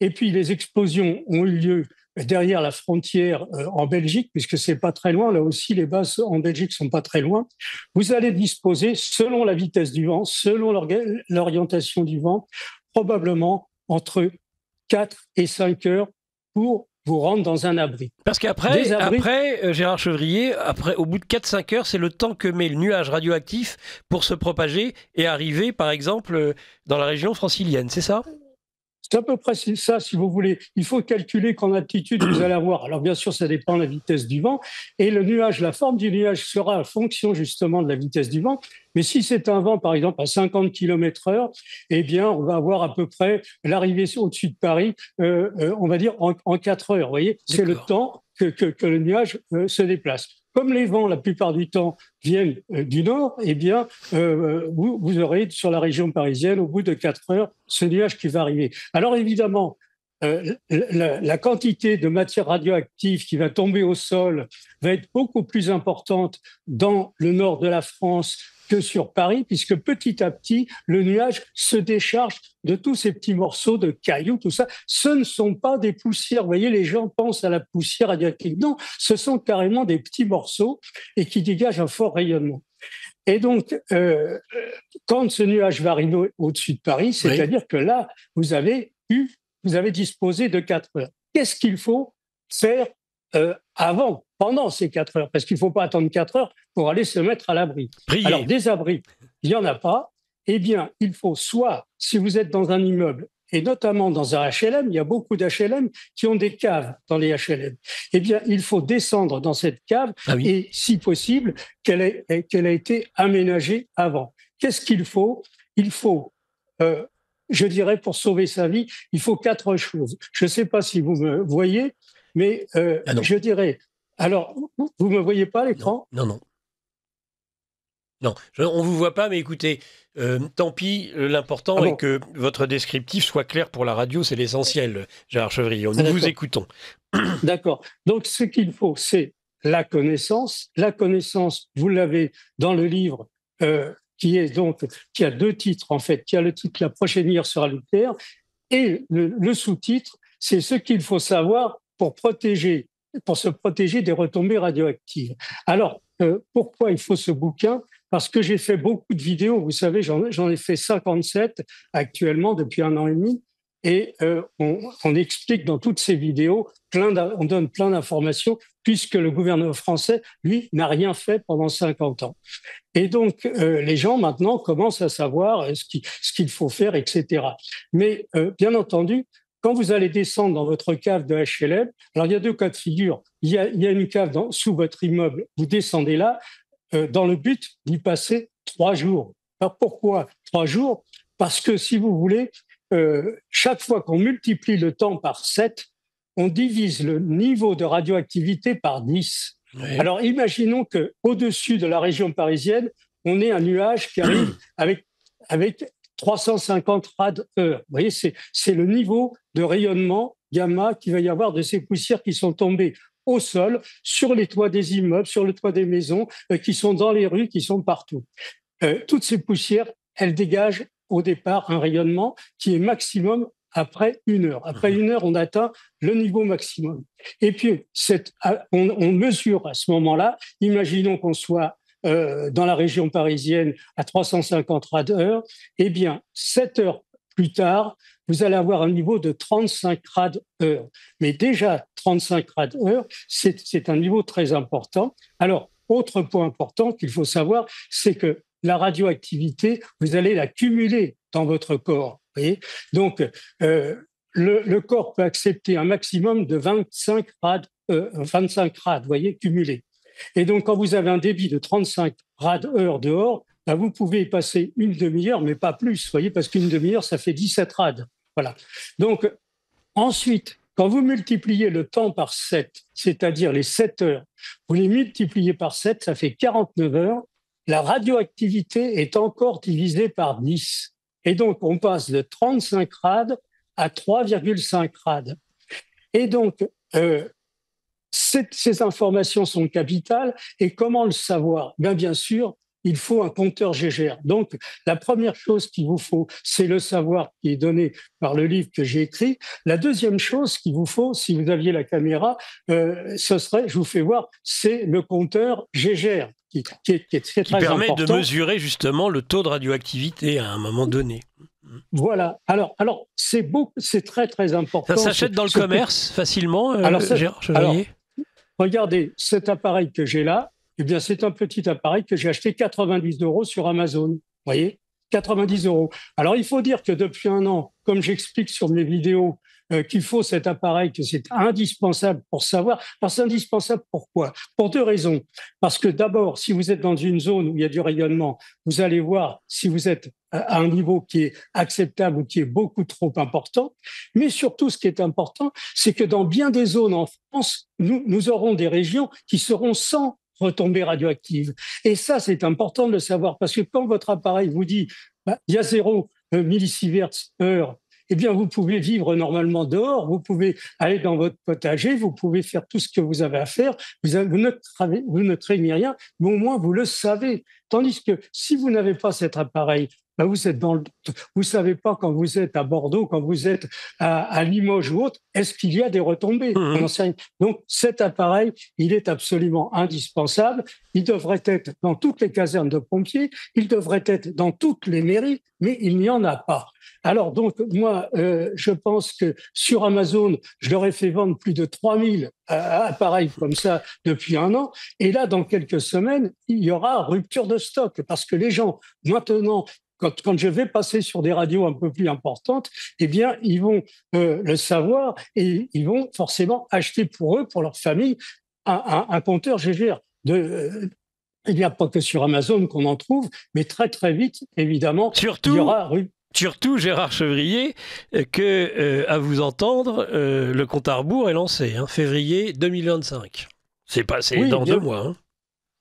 et puis les explosions ont eu lieu derrière la frontière en Belgique, puisque c'est pas très loin. Là aussi, les bases en Belgique sont pas très loin. Vous allez disposer, selon la vitesse du vent, selon l'orientation du vent, probablement entre 4 et 5 heures pour vous rendre dans un abri. Parce qu'après, Gérard Chevrier, au bout de 4-5 heures, c'est le temps que met le nuage radioactif pour se propager et arriver, par exemple, dans la région francilienne, c'est ça ? C'est à peu près ça, si vous voulez. Il faut calculer qu'en altitude, vous allez avoir... Alors, bien sûr, ça dépend de la vitesse du vent. Et le nuage, la forme du nuage sera en fonction, justement, de la vitesse du vent. Mais si c'est un vent, par exemple, à 50 km/h, eh bien, on va avoir à peu près l'arrivée au-dessus de Paris, on va dire, en 4 heures. Vous voyez, c'est le temps que le nuage se déplace. Comme les vents, la plupart du temps, viennent du nord, eh bien, vous aurez sur la région parisienne, au bout de 4 heures, ce nuage qui va arriver. Alors évidemment, la quantité de matière radioactive qui va tomber au sol va être beaucoup plus importante dans le nord de la France que sur Paris, puisque petit à petit, le nuage se décharge de tous ces petits morceaux de cailloux, tout ça. Ce ne sont pas des poussières. Vous voyez, les gens pensent à la poussière radioactive. Non, ce sont carrément des petits morceaux et qui dégagent un fort rayonnement. Et donc, quand ce nuage va arriver au-dessus de Paris, c'est-à-dire que là, vous avez disposé de 4 heures. Qu'est-ce qu'il faut faire pendant ces 4 heures? Parce qu'il ne faut pas attendre 4 heures pour aller se mettre à l'abri. Alors, des abris, il n'y en a pas. eh bien, il faut soit, si vous êtes dans un immeuble, et notamment dans un HLM, il y a beaucoup d'HLM qui ont des caves dans les HLM. Eh bien, il faut descendre dans cette cave et, si possible, qu'elle ait été aménagée avant. Qu'est-ce qu'il faut ? Il faut, je dirais, pour sauver sa vie, il faut 4 choses. Je ne sais pas si vous me voyez, mais je dirais... Alors, vous ne me voyez pas à l'écran ? Non. Non, on ne vous voit pas, mais écoutez, tant pis, l'important est que votre descriptif soit clair pour la radio, c'est l'essentiel, Gérard Chevrier. Nous vous écoutons. D'accord. Donc, ce qu'il faut, c'est la connaissance. La connaissance, vous l'avez dans le livre, qui a 2 titres, en fait, qui a le titre « La prochaine guerre sera nucléaire », et le sous-titre, c'est ce qu'il faut savoir pour se protéger des retombées radioactives. Alors, pourquoi il faut ce bouquin ? Parce que j'ai fait beaucoup de vidéos. Vous savez, j'en ai fait 57 actuellement depuis 1 an et demi. Et on explique dans toutes ces vidéos, on donne plein d'informations, puisque le gouvernement français, lui, n'a rien fait pendant 50 ans. Et donc, les gens, maintenant, commencent à savoir ce qu'il faut faire, etc. Mais, bien entendu, quand vous allez descendre dans votre cave de HLM, alors il y a 2 cas de figure. Il y a une cave sous votre immeuble, vous descendez là, dans le but d'y passer 3 jours. Alors pourquoi 3 jours ? Parce que, si vous voulez, chaque fois qu'on multiplie le temps par 7, on divise le niveau de radioactivité par 10. Oui. Alors imaginons qu'au-dessus de la région parisienne, on ait un nuage qui arrive avec 350 rad-heure. Vous voyez, c'est le niveau de rayonnement gamma qu'il va y avoir de ces poussières qui sont tombées au sol, sur les toits des immeubles, sur le toit des maisons, qui sont dans les rues, qui sont partout. Toutes ces poussières, elles dégagent au départ un rayonnement qui est maximum après 1 heure. Après 1 heure, on atteint le niveau maximum. Et puis, on mesure à ce moment-là, imaginons qu'on soit dans la région parisienne à 350 rad-heure, eh bien, 7 heures plus tard, vous allez avoir un niveau de 35 rad-heure. Mais déjà, 35 rad-heure, c'est un niveau très important. Alors, autre point important qu'il faut savoir, c'est que la radioactivité, vous allez la cumuler dans votre corps. Vous voyez ? Donc, le corps peut accepter un maximum de 25 rad, vous voyez, cumulés. Et donc, quand vous avez un débit de 35 rad-heure dehors, ben vous pouvez y passer 1 demi-heure, mais pas plus, vous voyez, parce qu'1 demi-heure, ça fait 17 rad. Voilà. Donc, ensuite, quand vous multipliez le temps par 7, c'est-à-dire les 7 heures, vous les multipliez par 7, ça fait 49 heures. La radioactivité est encore divisée par 10. Et donc, on passe de 35 rad à 3,5 rad. Et donc, ces informations sont capitales. Et comment le savoir ? Bien sûr, il faut un compteur Geiger. Donc, la première chose qu'il vous faut, c'est le savoir qui est donné par le livre que j'ai écrit. La deuxième chose qu'il vous faut, si vous aviez la caméra, ce serait, je vous fais voir, c'est le compteur Geiger, qui est très permet important. De mesurer justement le taux de radioactivité à un moment donné. Voilà. Alors, c'est très, très important. Ça s'achète dans le commerce facilement, Gérard Chevrier ? Regardez, cet appareil que j'ai là, eh bien, c'est un petit appareil que j'ai acheté 90 € sur Amazon. Vous voyez, 90 €. Alors, il faut dire que depuis 1 an, comme j'explique sur mes vidéos, qu'il faut cet appareil, que c'est indispensable pour savoir. Alors, c'est indispensable pourquoi ? Pour 2 raisons. Parce que d'abord, si vous êtes dans une zone où il y a du rayonnement, vous allez voir si vous êtes à un niveau qui est acceptable ou qui est beaucoup trop important. Mais surtout, ce qui est important, c'est que dans bien des zones en France, nous aurons des régions qui seront sans retombées radioactives. Et ça, c'est important de le savoir, parce que quand votre appareil vous dit il y a 0 millisievert heure, eh bien, vous pouvez vivre normalement dehors, vous pouvez aller dans votre potager, vous pouvez faire tout ce que vous avez à faire, vous ne craignez rien, mais au moins vous le savez. Tandis que si vous n'avez pas cet appareil, vous savez pas quand vous êtes à Bordeaux, quand vous êtes à Limoges ou autre, est-ce qu'il y a des retombées ? On n'en sait rien. Donc cet appareil, il est absolument indispensable. Il devrait être dans toutes les casernes de pompiers, il devrait être dans toutes les mairies, mais il n'y en a pas. Alors donc moi, je pense que sur Amazon, je leur ai fait vendre plus de 3000 appareils comme ça depuis 1 an. Et là, dans quelques semaines, il y aura rupture de stock parce que les gens maintenant quand je vais passer sur des radios un peu plus importantes, eh bien, ils vont le savoir et ils vont forcément acheter pour eux, pour leur famille, un compteur GGR. Il n'y a pas que sur Amazon qu'on en trouve, mais très très vite, évidemment, il y aura... Surtout, Gérard Chevrier, à vous entendre, le compte à rebours est lancé, février 2025. C'est dans 2 mois. Hein.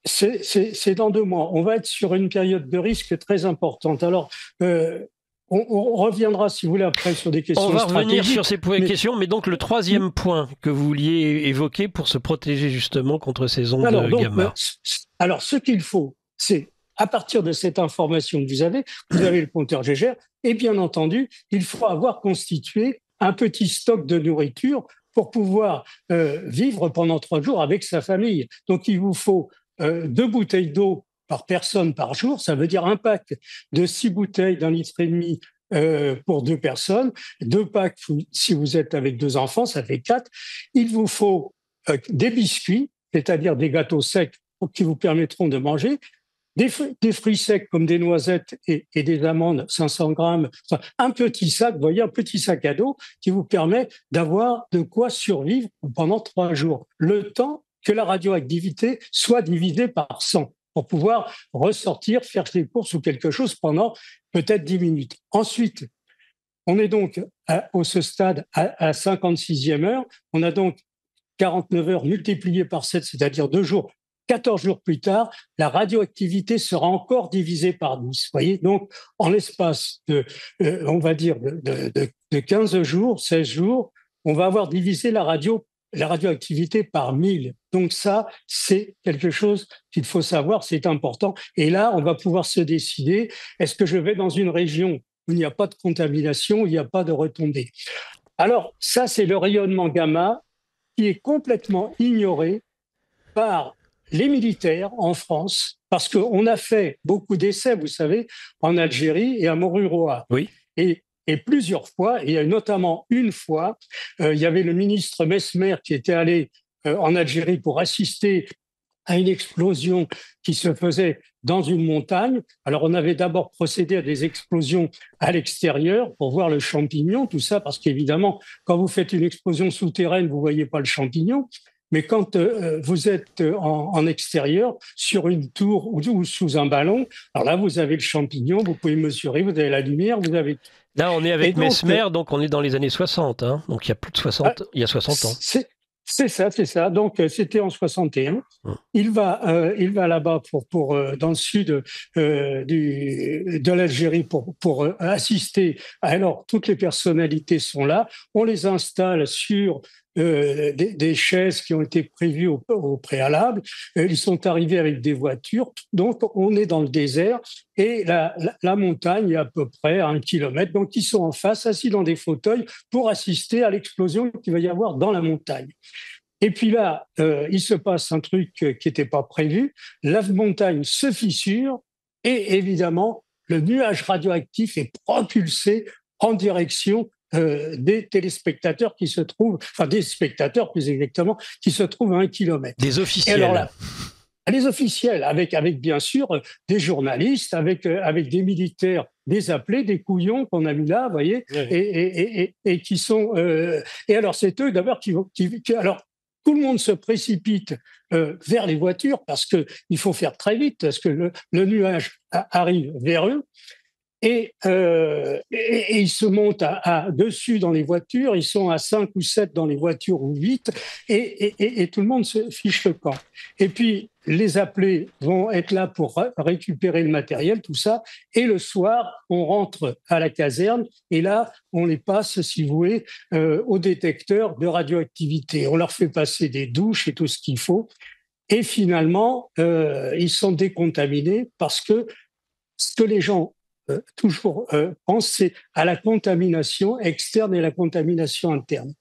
C'est dans 2 mois. On va être sur une période de risque très importante. Alors, on reviendra, si vous voulez, après sur des questions stratégiques. On va revenir sur ces questions, mais donc le 3e point que vous vouliez évoquer pour se protéger justement contre ces ondes gamma. Alors, ce qu'il faut, c'est, à partir de cette information que vous avez le compteur GGR, et bien entendu, il faut avoir constitué un petit stock de nourriture pour pouvoir vivre pendant 3 jours avec sa famille. Donc, il vous faut 2 bouteilles d'eau par personne par jour, ça veut dire un pack de 6 bouteilles d'1,5 litre pour 2 personnes, 2 packs si vous êtes avec 2 enfants, ça fait 4. Il vous faut des biscuits, c'est-à-dire des gâteaux secs qui vous permettront de manger, des fruits secs comme des noisettes et des amandes, 500 grammes, un petit sac, vous voyez, un petit sac à dos qui vous permet d'avoir de quoi survivre pendant 3 jours, le temps que la radioactivité soit divisée par 100 pour pouvoir ressortir, faire ses courses ou quelque chose pendant peut-être 10 minutes. Ensuite, on est donc au ce stade à 56e heure, on a donc 49 heures multipliées par 7, c'est-à-dire 2 jours. 14 jours plus tard, la radioactivité sera encore divisée par 10. Vous voyez, donc en l'espace de, on va dire, de 15 jours, 16 jours, on va avoir divisé la radioactivité par 1000. Donc ça, c'est quelque chose qu'il faut savoir, c'est important. Et là, on va pouvoir se décider, est-ce que je vais dans une région où il n'y a pas de contamination, où il n'y a pas de retombées? Alors ça, c'est le rayonnement gamma qui est complètement ignoré par les militaires en France, parce qu'on a fait beaucoup d'essais, vous savez, en Algérie et à Moruroa. Oui. Et plusieurs fois, et notamment une fois, il y avait le ministre Mesmer qui était allé en Algérie pour assister à une explosion qui se faisait dans une montagne. Alors, on avait d'abord procédé à des explosions à l'extérieur pour voir le champignon, tout ça, parce qu'évidemment, quand vous faites une explosion souterraine, vous ne voyez pas le champignon. Mais quand vous êtes en extérieur, sur une tour ou sous un ballon, alors là, vous avez le champignon, vous pouvez mesurer, vous avez la lumière, vous avez... Là, on est avec Mesmer, donc on est dans les années 60, donc il y a plus de 60, il y a 60 ans. C'est ça. Donc, c'était en 61. Il va là-bas dans le sud de l'Algérie pour assister. Alors, toutes les personnalités sont là. On les installe sur des chaises qui ont été prévues au préalable. Ils sont arrivés avec des voitures. Donc, on est dans le désert et la montagne est à peu près à 1 kilomètre. Donc, ils sont en face, assis dans des fauteuils pour assister à l'explosion qu'il va y avoir dans la montagne. Et puis là, il se passe un truc qui n'était pas prévu. La montagne se fissure et évidemment, le nuage radioactif est propulsé en direction des téléspectateurs qui se trouvent, enfin des spectateurs plus exactement, qui se trouvent à 1 kilomètre. Des officiels. Et alors là, les officiels, avec bien sûr des journalistes, avec des militaires, des appelés, des couillons qu'on a mis là, vous voyez, oui. et qui sont... et alors, c'est eux d'abord qui alors, tout le monde se précipite vers les voitures parce qu'il faut faire très vite, parce que le nuage arrive vers eux. Et ils se montent à dessus dans les voitures, ils sont à 5 ou 7 dans les voitures ou 8, et tout le monde se fiche le camp. Et puis, les appelés vont être là pour récupérer le matériel, tout ça, et le soir, on rentre à la caserne, et là, on les passe, si vous voulez, au détecteur de radioactivité. On leur fait passer des douches et tout ce qu'il faut, et finalement, ils sont décontaminés parce que ce que les gens toujours penser à la contamination externe et la contamination interne.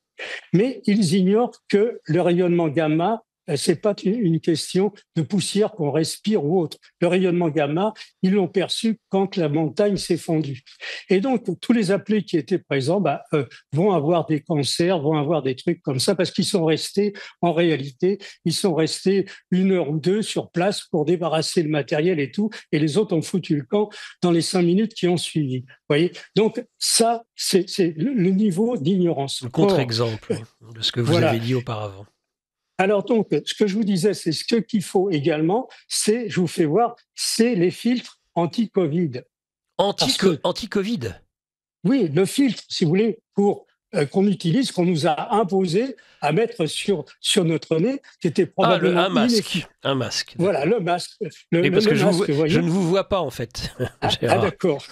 Mais ils ignorent que le rayonnement gamma c'est pas une question de poussière qu'on respire ou autre. Le rayonnement gamma, ils l'ont perçu quand la montagne s'est fondue. Et donc, tous les appelés qui étaient présents vont avoir des cancers, vont avoir des trucs comme ça, parce qu'ils sont restés, en réalité, ils sont restés 1 heure ou 2 sur place pour débarrasser le matériel et tout, et les autres ont foutu le camp dans les 5 minutes qui ont suivi. Vous voyez ? Donc, ça, c'est le niveau d'ignorance. Le contre-exemple de ce que vous avez dit auparavant. Alors donc, ce que je vous disais, c'est ce qu'il faut également, je vous fais voir, c'est les filtres anti-Covid. Anti-Covid ? Oui, le filtre, si vous voulez, pour qu'on utilise, qu'on nous a imposé à mettre sur notre nez, qui était probablement un masque. Voilà, le masque. Parce que je ne vous vois pas, en fait. D'accord.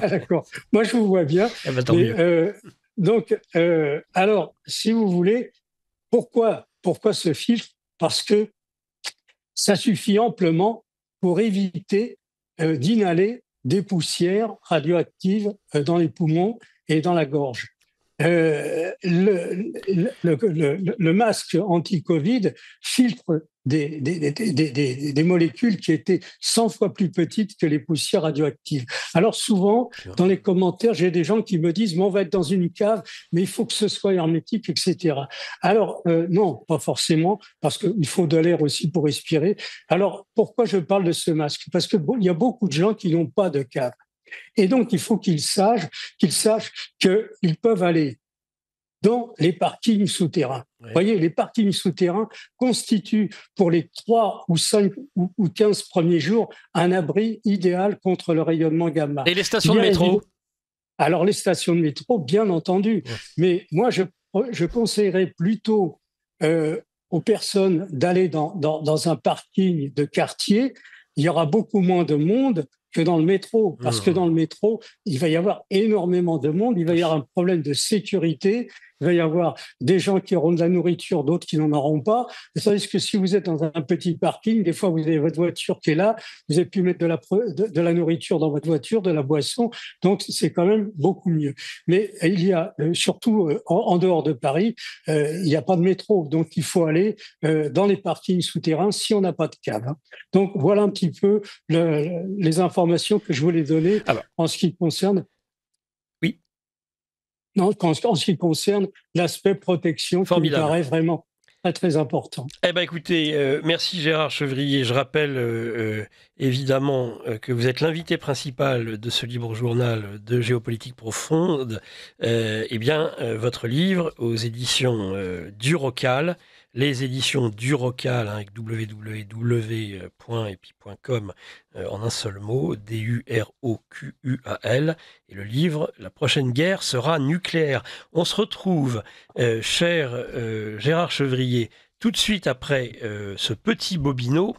D'accord. Moi, je vous vois bien. Tant mieux. Alors, si vous voulez, pourquoi ce filtre ? Parce que ça suffit amplement pour éviter d'inhaler des poussières radioactives dans les poumons et dans la gorge. Le masque anti-Covid filtre des molécules qui étaient 100 fois plus petites que les poussières radioactives. Alors souvent, dans les commentaires, j'ai des gens qui me disent « mais on va être dans une cave, mais il faut que ce soit hermétique, etc. » Alors non, pas forcément, parce qu'il faut de l'air aussi pour respirer. Alors pourquoi je parle de ce masque ? Parce qu'il y a beaucoup de gens qui n'ont pas de cave. Et donc, il faut qu'ils sachent qu'ils peuvent aller dans les parkings souterrains. Oui. Vous voyez, les parkings souterrains constituent pour les 3 ou 5 ou 15 premiers jours un abri idéal contre le rayonnement gamma. Et les stations de métro ? Alors, les stations de métro, bien entendu. Oui. Mais moi, je conseillerais plutôt aux personnes d'aller dans un parking de quartier. Il y aura beaucoup moins de monde que dans le métro, parce que dans le métro, il va y avoir énormément de monde, il va y avoir un problème de sécurité, il va y avoir des gens qui auront de la nourriture, d'autres qui n'en auront pas. C'est-à-dire que si vous êtes dans un petit parking, des fois vous avez votre voiture qui est là, vous avez pu mettre de la nourriture dans votre voiture, de la boisson, donc c'est quand même beaucoup mieux. Mais il y a, surtout en dehors de Paris, il n'y a pas de métro, donc il faut aller dans les parkings souterrains si on n'a pas de cave. Donc voilà un petit peu les informations que je voulais donner en ce qui concerne. Oui. Non, en ce qui concerne l'aspect protection, qui me paraît vraiment très, très important. Eh bien, écoutez, merci Gérard Chevrier. Je rappelle évidemment que vous êtes l'invité principal de ce libre journal de géopolitique profonde. Votre livre aux éditions du Rocal, les éditions du Rocal, avec www.com en un seul mot, DUROQUAL, et le livre « La prochaine guerre sera nucléaire ». On se retrouve, cher Gérard Chevrier, tout de suite après ce petit bobino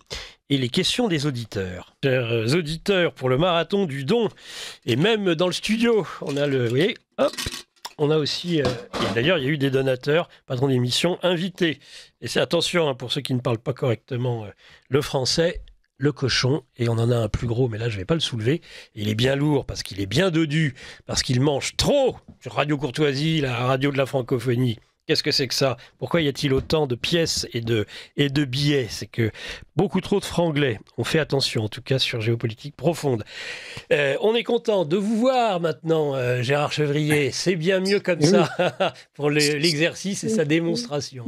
et les questions des auditeurs. Chers auditeurs, pour le marathon du don, et même dans le studio, on a le... Vous voyez, hop, on a aussi, et d'ailleurs il y a eu des donateurs, patrons d'émission, invités. Et c'est attention, pour ceux qui ne parlent pas correctement le français, le cochon, et on en a un plus gros, mais là je ne vais pas le soulever. Il est bien lourd parce qu'il est bien dodu, parce qu'il mange trop sur Radio Courtoisie, la radio de la francophonie. Qu'est-ce que c'est que ça ? Pourquoi y a-t-il autant de pièces et de billets ? C'est que beaucoup trop de franglais. On fait attention, en tout cas, sur Géopolitique Profonde. On est content de vous voir maintenant, Gérard Chevrier. C'est bien mieux comme ça pour l'exercice et sa démonstration.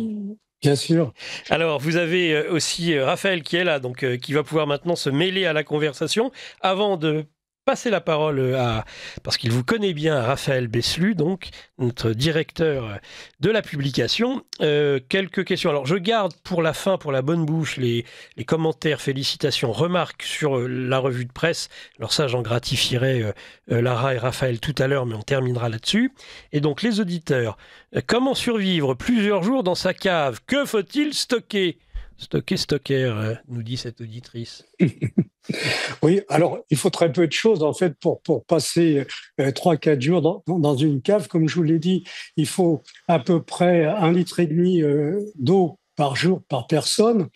Bien sûr. Alors, vous avez aussi Raphaël qui est là, donc qui va pouvoir maintenant se mêler à la conversation. Avant de passer la parole parce qu'il vous connaît bien, Raphaël Beslu, donc notre directeur de la publication. Quelques questions. Alors, je garde pour la fin, pour la bonne bouche, les commentaires, félicitations, remarques sur la revue de presse. Alors ça, j'en gratifierai Lara et Raphaël tout à l'heure, mais on terminera là-dessus. Et donc, les auditeurs, comment survivre plusieurs jours dans sa cave ? Que faut-il stocker ? Stocker, nous dit cette auditrice. Oui, alors il faut très peu de choses en fait pour passer 3-4 jours dans une cave. Comme je vous l'ai dit, il faut à peu près 1,5 litre d'eau par jour par personne.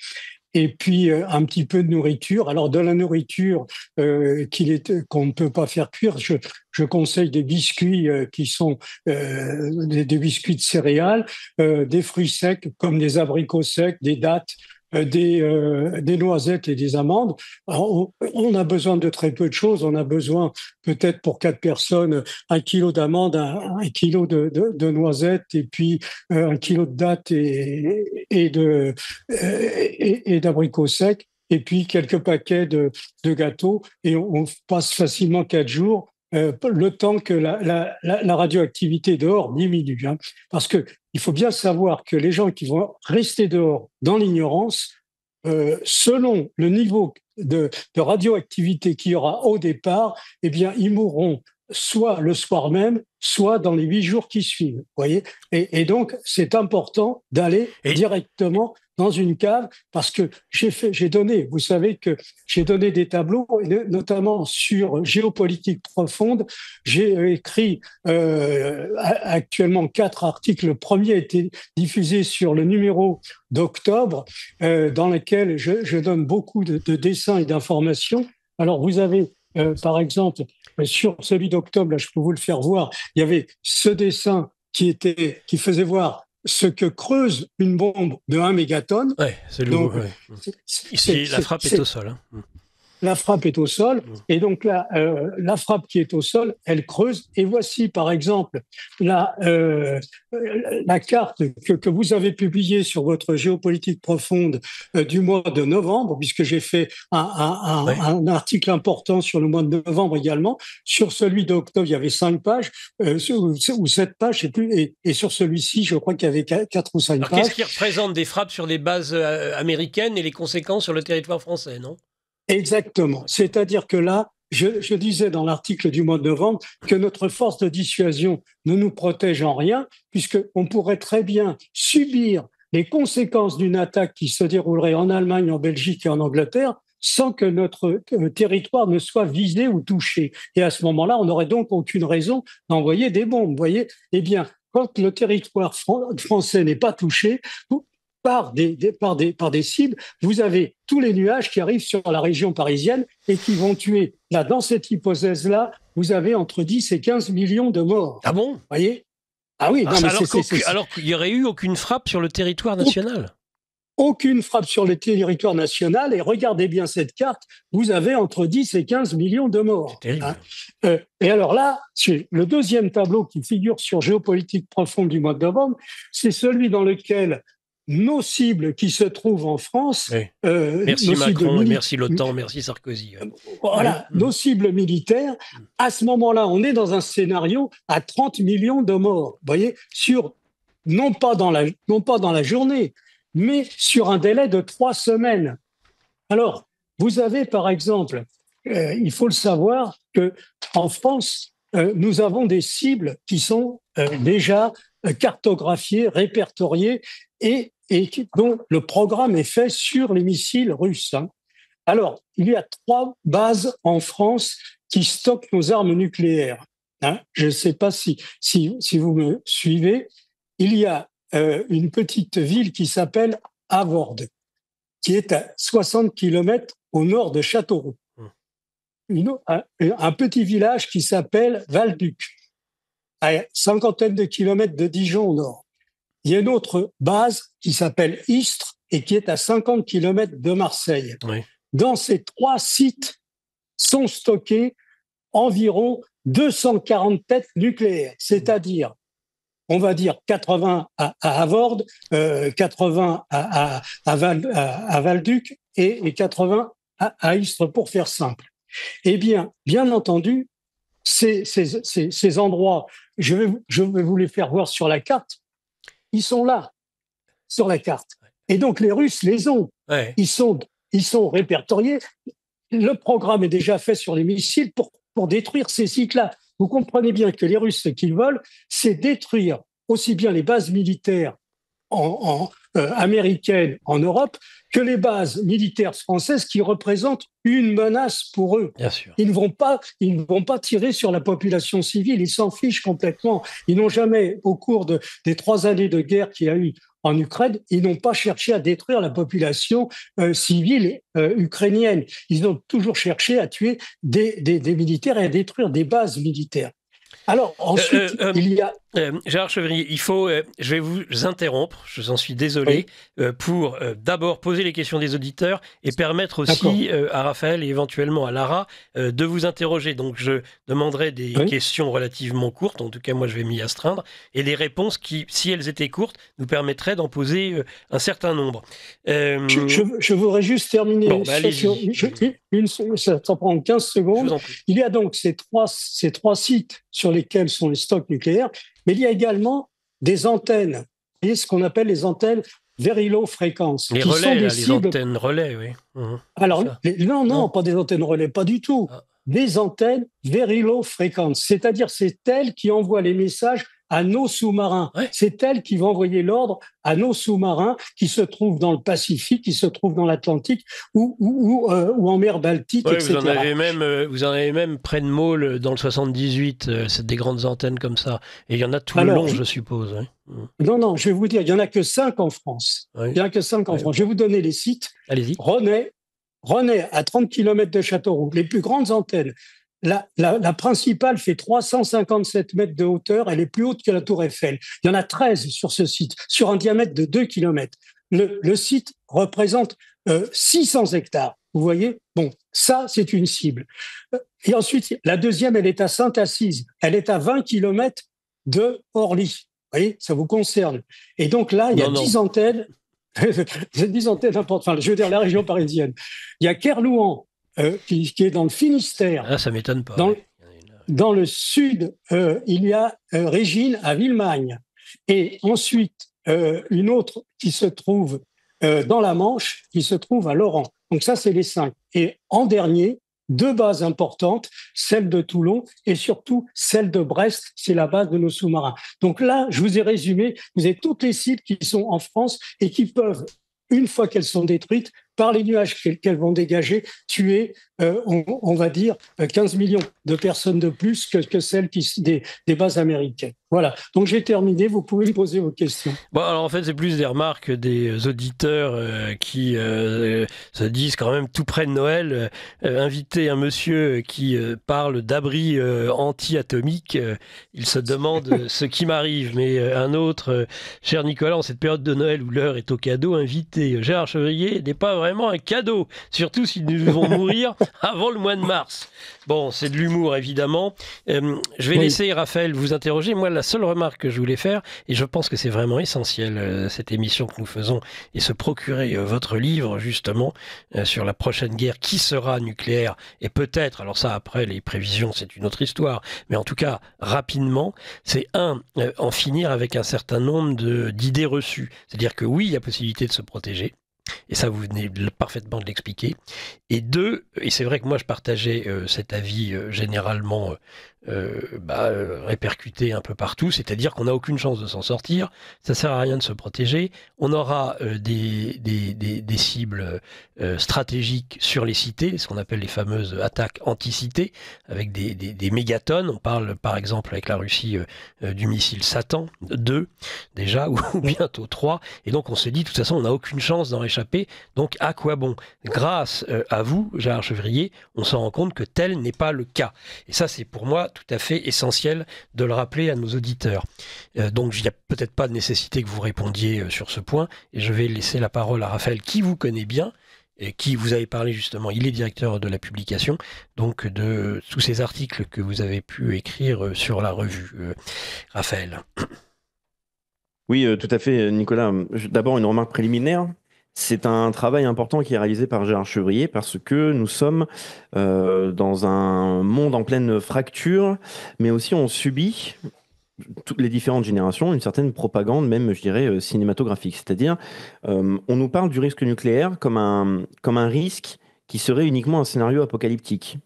Et puis un petit peu de nourriture. Alors de la nourriture qu'on ne peut pas faire cuire, je conseille des biscuits qui sont des biscuits de céréales, des fruits secs comme des abricots secs, des dattes, des noisettes et des amandes. Alors, on a besoin de très peu de choses. On a besoin peut-être pour 4 personnes 1 kilo d'amandes, 1 kilo de noisettes et puis 1 kilo de dattes et d'abricots secs. Et puis quelques paquets de gâteaux, et on passe facilement 4 jours, le temps que la radioactivité dehors diminue. Hein. Parce que il faut bien savoir que les gens qui vont rester dehors dans l'ignorance, selon le niveau de radioactivité qu'il y aura au départ, eh bien, ils mourront soit le soir même, soit dans les 8 jours qui suivent. Vous voyez, et donc, c'est important d'aller directement dans une cave, parce que j'ai donné, vous savez que j'ai donné des tableaux, notamment sur géopolitique profonde. J'ai écrit actuellement 4 articles. Le premier a été diffusé sur le numéro d'octobre, dans lequel je donne beaucoup de dessins et d'informations. Alors, vous avez, par exemple, sur celui d'octobre, là, je peux vous le faire voir, il y avait ce dessin qui faisait voir ce que creuse une bombe de 1 mégatonne. Ouais, c'est lourd. Ouais. Ici, la frappe est au sol. Hein. La frappe est au sol, et donc là, la frappe qui est au sol, elle creuse. Et voici, par exemple, la carte que vous avez publiée sur votre géopolitique profonde du mois de novembre, puisque j'ai fait un article important sur le mois de novembre également. Sur celui d'octobre, il y avait 5 pages, ou 7 pages, je sais plus, et sur celui-ci, je crois qu'il y avait 4 ou 5 pages. Qu'est-ce qui représente des frappes sur des bases américaines et les conséquences sur le territoire français, non ? Exactement. C'est-à-dire que là, je disais dans l'article du mois de novembre que notre force de dissuasion ne nous protège en rien, puisqu'on pourrait très bien subir les conséquences d'une attaque qui se déroulerait en Allemagne, en Belgique et en Angleterre, sans que notre territoire ne soit visé ou touché. Et à ce moment-là, on n'aurait donc aucune raison d'envoyer des bombes. Vous voyez ? Eh bien, quand le territoire français n'est pas touché, par des cibles, vous avez tous les nuages qui arrivent sur la région parisienne et qui vont tuer. Là, dans cette hypothèse-là, vous avez entre 10 et 15 millions de morts. Ah bon ? Vous voyez ? Ah oui. Alors qu'il n'y aurait eu aucune frappe sur le territoire national. Aucune frappe sur le territoire national. Et regardez bien cette carte, vous avez entre 10 et 15 millions de morts. C'est terrible. Hein. Et alors là, c'est le deuxième tableau qui figure sur géopolitique profonde du mois de novembre, c'est celui dans lequel nos cibles qui se trouvent en France. Oui. Merci Macron, et merci l'OTAN, merci Sarkozy. Voilà, nos cibles militaires. À ce moment-là, on est dans un scénario à 30 millions de morts. Vous voyez, non pas dans la journée, mais sur un délai de 3 semaines. Alors, vous avez par exemple, il faut le savoir, qu'en France, nous avons des cibles qui sont déjà cartographiées, répertoriées, et dont le programme est fait sur les missiles russes. Hein. Alors, il y a 3 bases en France qui stockent nos armes nucléaires. Hein. Je ne sais pas si vous me suivez. Il y a une petite ville qui s'appelle Avorde, qui est à 60 km au nord de Châteauroux. Un petit village qui s'appelle Valduc, à 50 de kilomètres de Dijon au nord. Il y a une autre base qui s'appelle Istres et qui est à 50 km de Marseille. Oui. Dans ces 3 sites sont stockés environ 240 têtes nucléaires, c'est-à-dire, on va dire 80 à Avorde, 80 à Valduc et 80 à Istres, pour faire simple. Eh bien entendu, ces endroits, je vais vous les faire voir sur la carte. Ils sont là, sur la carte. Et donc, les Russes les ont. Ouais. Ils sont répertoriés. Le programme est déjà fait sur les missiles pour détruire ces sites-là. Vous comprenez bien que les Russes, ce qu'ils veulent, c'est détruire aussi bien les bases militaires américaines en Europe que les bases militaires françaises qui représentent une menace pour eux. Bien sûr. Ils ne vont pas tirer sur la population civile, ils s'en fichent complètement. Ils n'ont jamais, au cours des 3 années de guerre qu'il y a eu en Ukraine, ils n'ont pas cherché à détruire la population civile ukrainienne. Ils ont toujours cherché à tuer des militaires et à détruire des bases militaires. Alors, ensuite, il y a... Gérard Chevrier, je vais vous interrompre, je vous en suis désolé, pour d'abord poser les questions des auditeurs et permettre aussi à Raphaël et éventuellement à Lara de vous interroger. Donc je demanderai des questions relativement courtes, en tout cas moi je vais m'y astreindre, et des réponses qui, si elles étaient courtes, nous permettraient d'en poser un certain nombre. Je voudrais juste terminer. Bon, bah, ça prend 15 secondes. Il y a donc ces trois sites sur lesquels sont les stocks nucléaires, mais il y a également des antennes, et ce qu'on appelle les antennes very low frequency. Les relais, les antennes relais, oui. Alors, non, pas des antennes relais, pas du tout. Des antennes very low frequency, c'est-à-dire c'est elles qui envoient les messages à nos sous-marins. Ouais. C'est elles qui vont envoyer l'ordre à nos sous-marins qui se trouvent dans le Pacifique, qui se trouvent dans l'Atlantique ou en mer Baltique, etc. Vous en avez même près de Maule, dans le 78, c'est des grandes antennes comme ça. Et il y en a tout le long, je suppose. Hein. Non, je vais vous dire, il n'y en a que 5 en France. Oui. Il n'y en a que 5 en France. Je vais vous donner les sites. Allez-y. René, à 30 km de Châteauroux, les plus grandes antennes. La principale fait 357 mètres de hauteur, elle est plus haute que la Tour Eiffel. Il y en a 13 sur ce site, sur un diamètre de 2 km. Le site représente 600 hectares. Vous voyez ? Bon, ça, c'est une cible. Et ensuite, la deuxième, elle est à Sainte-Assise. Elle est à 20 km de Orly. Vous voyez ? Ça vous concerne. Et donc là, il y a 10 antennes. 10 antennes importantes. Enfin, je veux dire, la région parisienne. Il y a Kerlouan, qui est dans le Finistère. Ah, ça ne m'étonne pas. Dans le sud, il y a Régine à Villemagne. Et ensuite, une autre qui se trouve dans la Manche, qui se trouve à Laurent. Donc ça, c'est les 5. Et en dernier, 2 bases importantes, celle de Toulon et surtout celle de Brest, c'est la base de nos sous-marins. Donc là, je vous ai résumé, vous avez toutes les cibles qui sont en France et qui peuvent, une fois qu'elles sont détruites, par les nuages qu'elles vont dégager, tuer, on va dire, 15 millions de personnes de plus que celles des bases américaines. Voilà. Donc, j'ai terminé. Vous pouvez me poser vos questions. Bon, alors, en fait, c'est plus des remarques des auditeurs qui se disent quand même tout près de Noël. Inviter un monsieur qui parle d'abri anti-atomique, il se demande ce qui m'arrive. Mais un autre, cher Nicolas, en cette période de Noël où l'heure est au cadeau, inviter Gérard Chevrier n'est pas vraiment un cadeau, surtout si nous devons mourir avant le mois de mars. Bon, c'est de l'humour, évidemment. Je vais laisser Raphaël vous interroger. Moi, la seule remarque que je voulais faire, et je pense que c'est vraiment essentiel, cette émission que nous faisons, et se procurer votre livre, justement, sur la prochaine guerre qui sera nucléaire, et peut-être, alors ça, après, les prévisions, c'est une autre histoire, mais en tout cas, rapidement, c'est en finir avec un certain nombre d'idées reçues. C'est-à-dire que oui, il y a possibilité de se protéger, et ça, vous venez parfaitement de l'expliquer. Et 2, et c'est vrai que moi je partageais cet avis généralement répercuté un peu partout, c'est-à-dire qu'on n'a aucune chance de s'en sortir, ça sert à rien de se protéger, on aura des cibles stratégiques sur les cités, ce qu'on appelle les fameuses attaques anti-cités, avec des mégatonnes. On parle par exemple avec la Russie du missile Satan 2 déjà, ou bientôt 3, et donc on se dit de toute façon on n'a aucune chance d'en échapper, donc à quoi bon? Grâce à vous, Gérard Chevrier, on se rend compte que tel n'est pas le cas. Et ça, c'est pour moi tout à fait essentiel de le rappeler à nos auditeurs. Donc, il n'y a peut-être pas de nécessité que vous répondiez sur ce point. Et je vais laisser la parole à Raphaël, qui vous connaît bien, et qui vous avez parlé justement. Il est directeur de la publication, donc de tous ces articles que vous avez pu écrire sur la revue. Raphaël. Oui, tout à fait, Nicolas. D'abord, une remarque préliminaire. C'est un travail important qui est réalisé par Gérard Chevrier parce que nous sommes dans un monde en pleine fracture, mais aussi on subit, toutes les différentes générations, une certaine propagande, même je dirais cinématographique. C'est-à-dire, on nous parle du risque nucléaire comme un risque qui serait uniquement un scénario apocalyptique.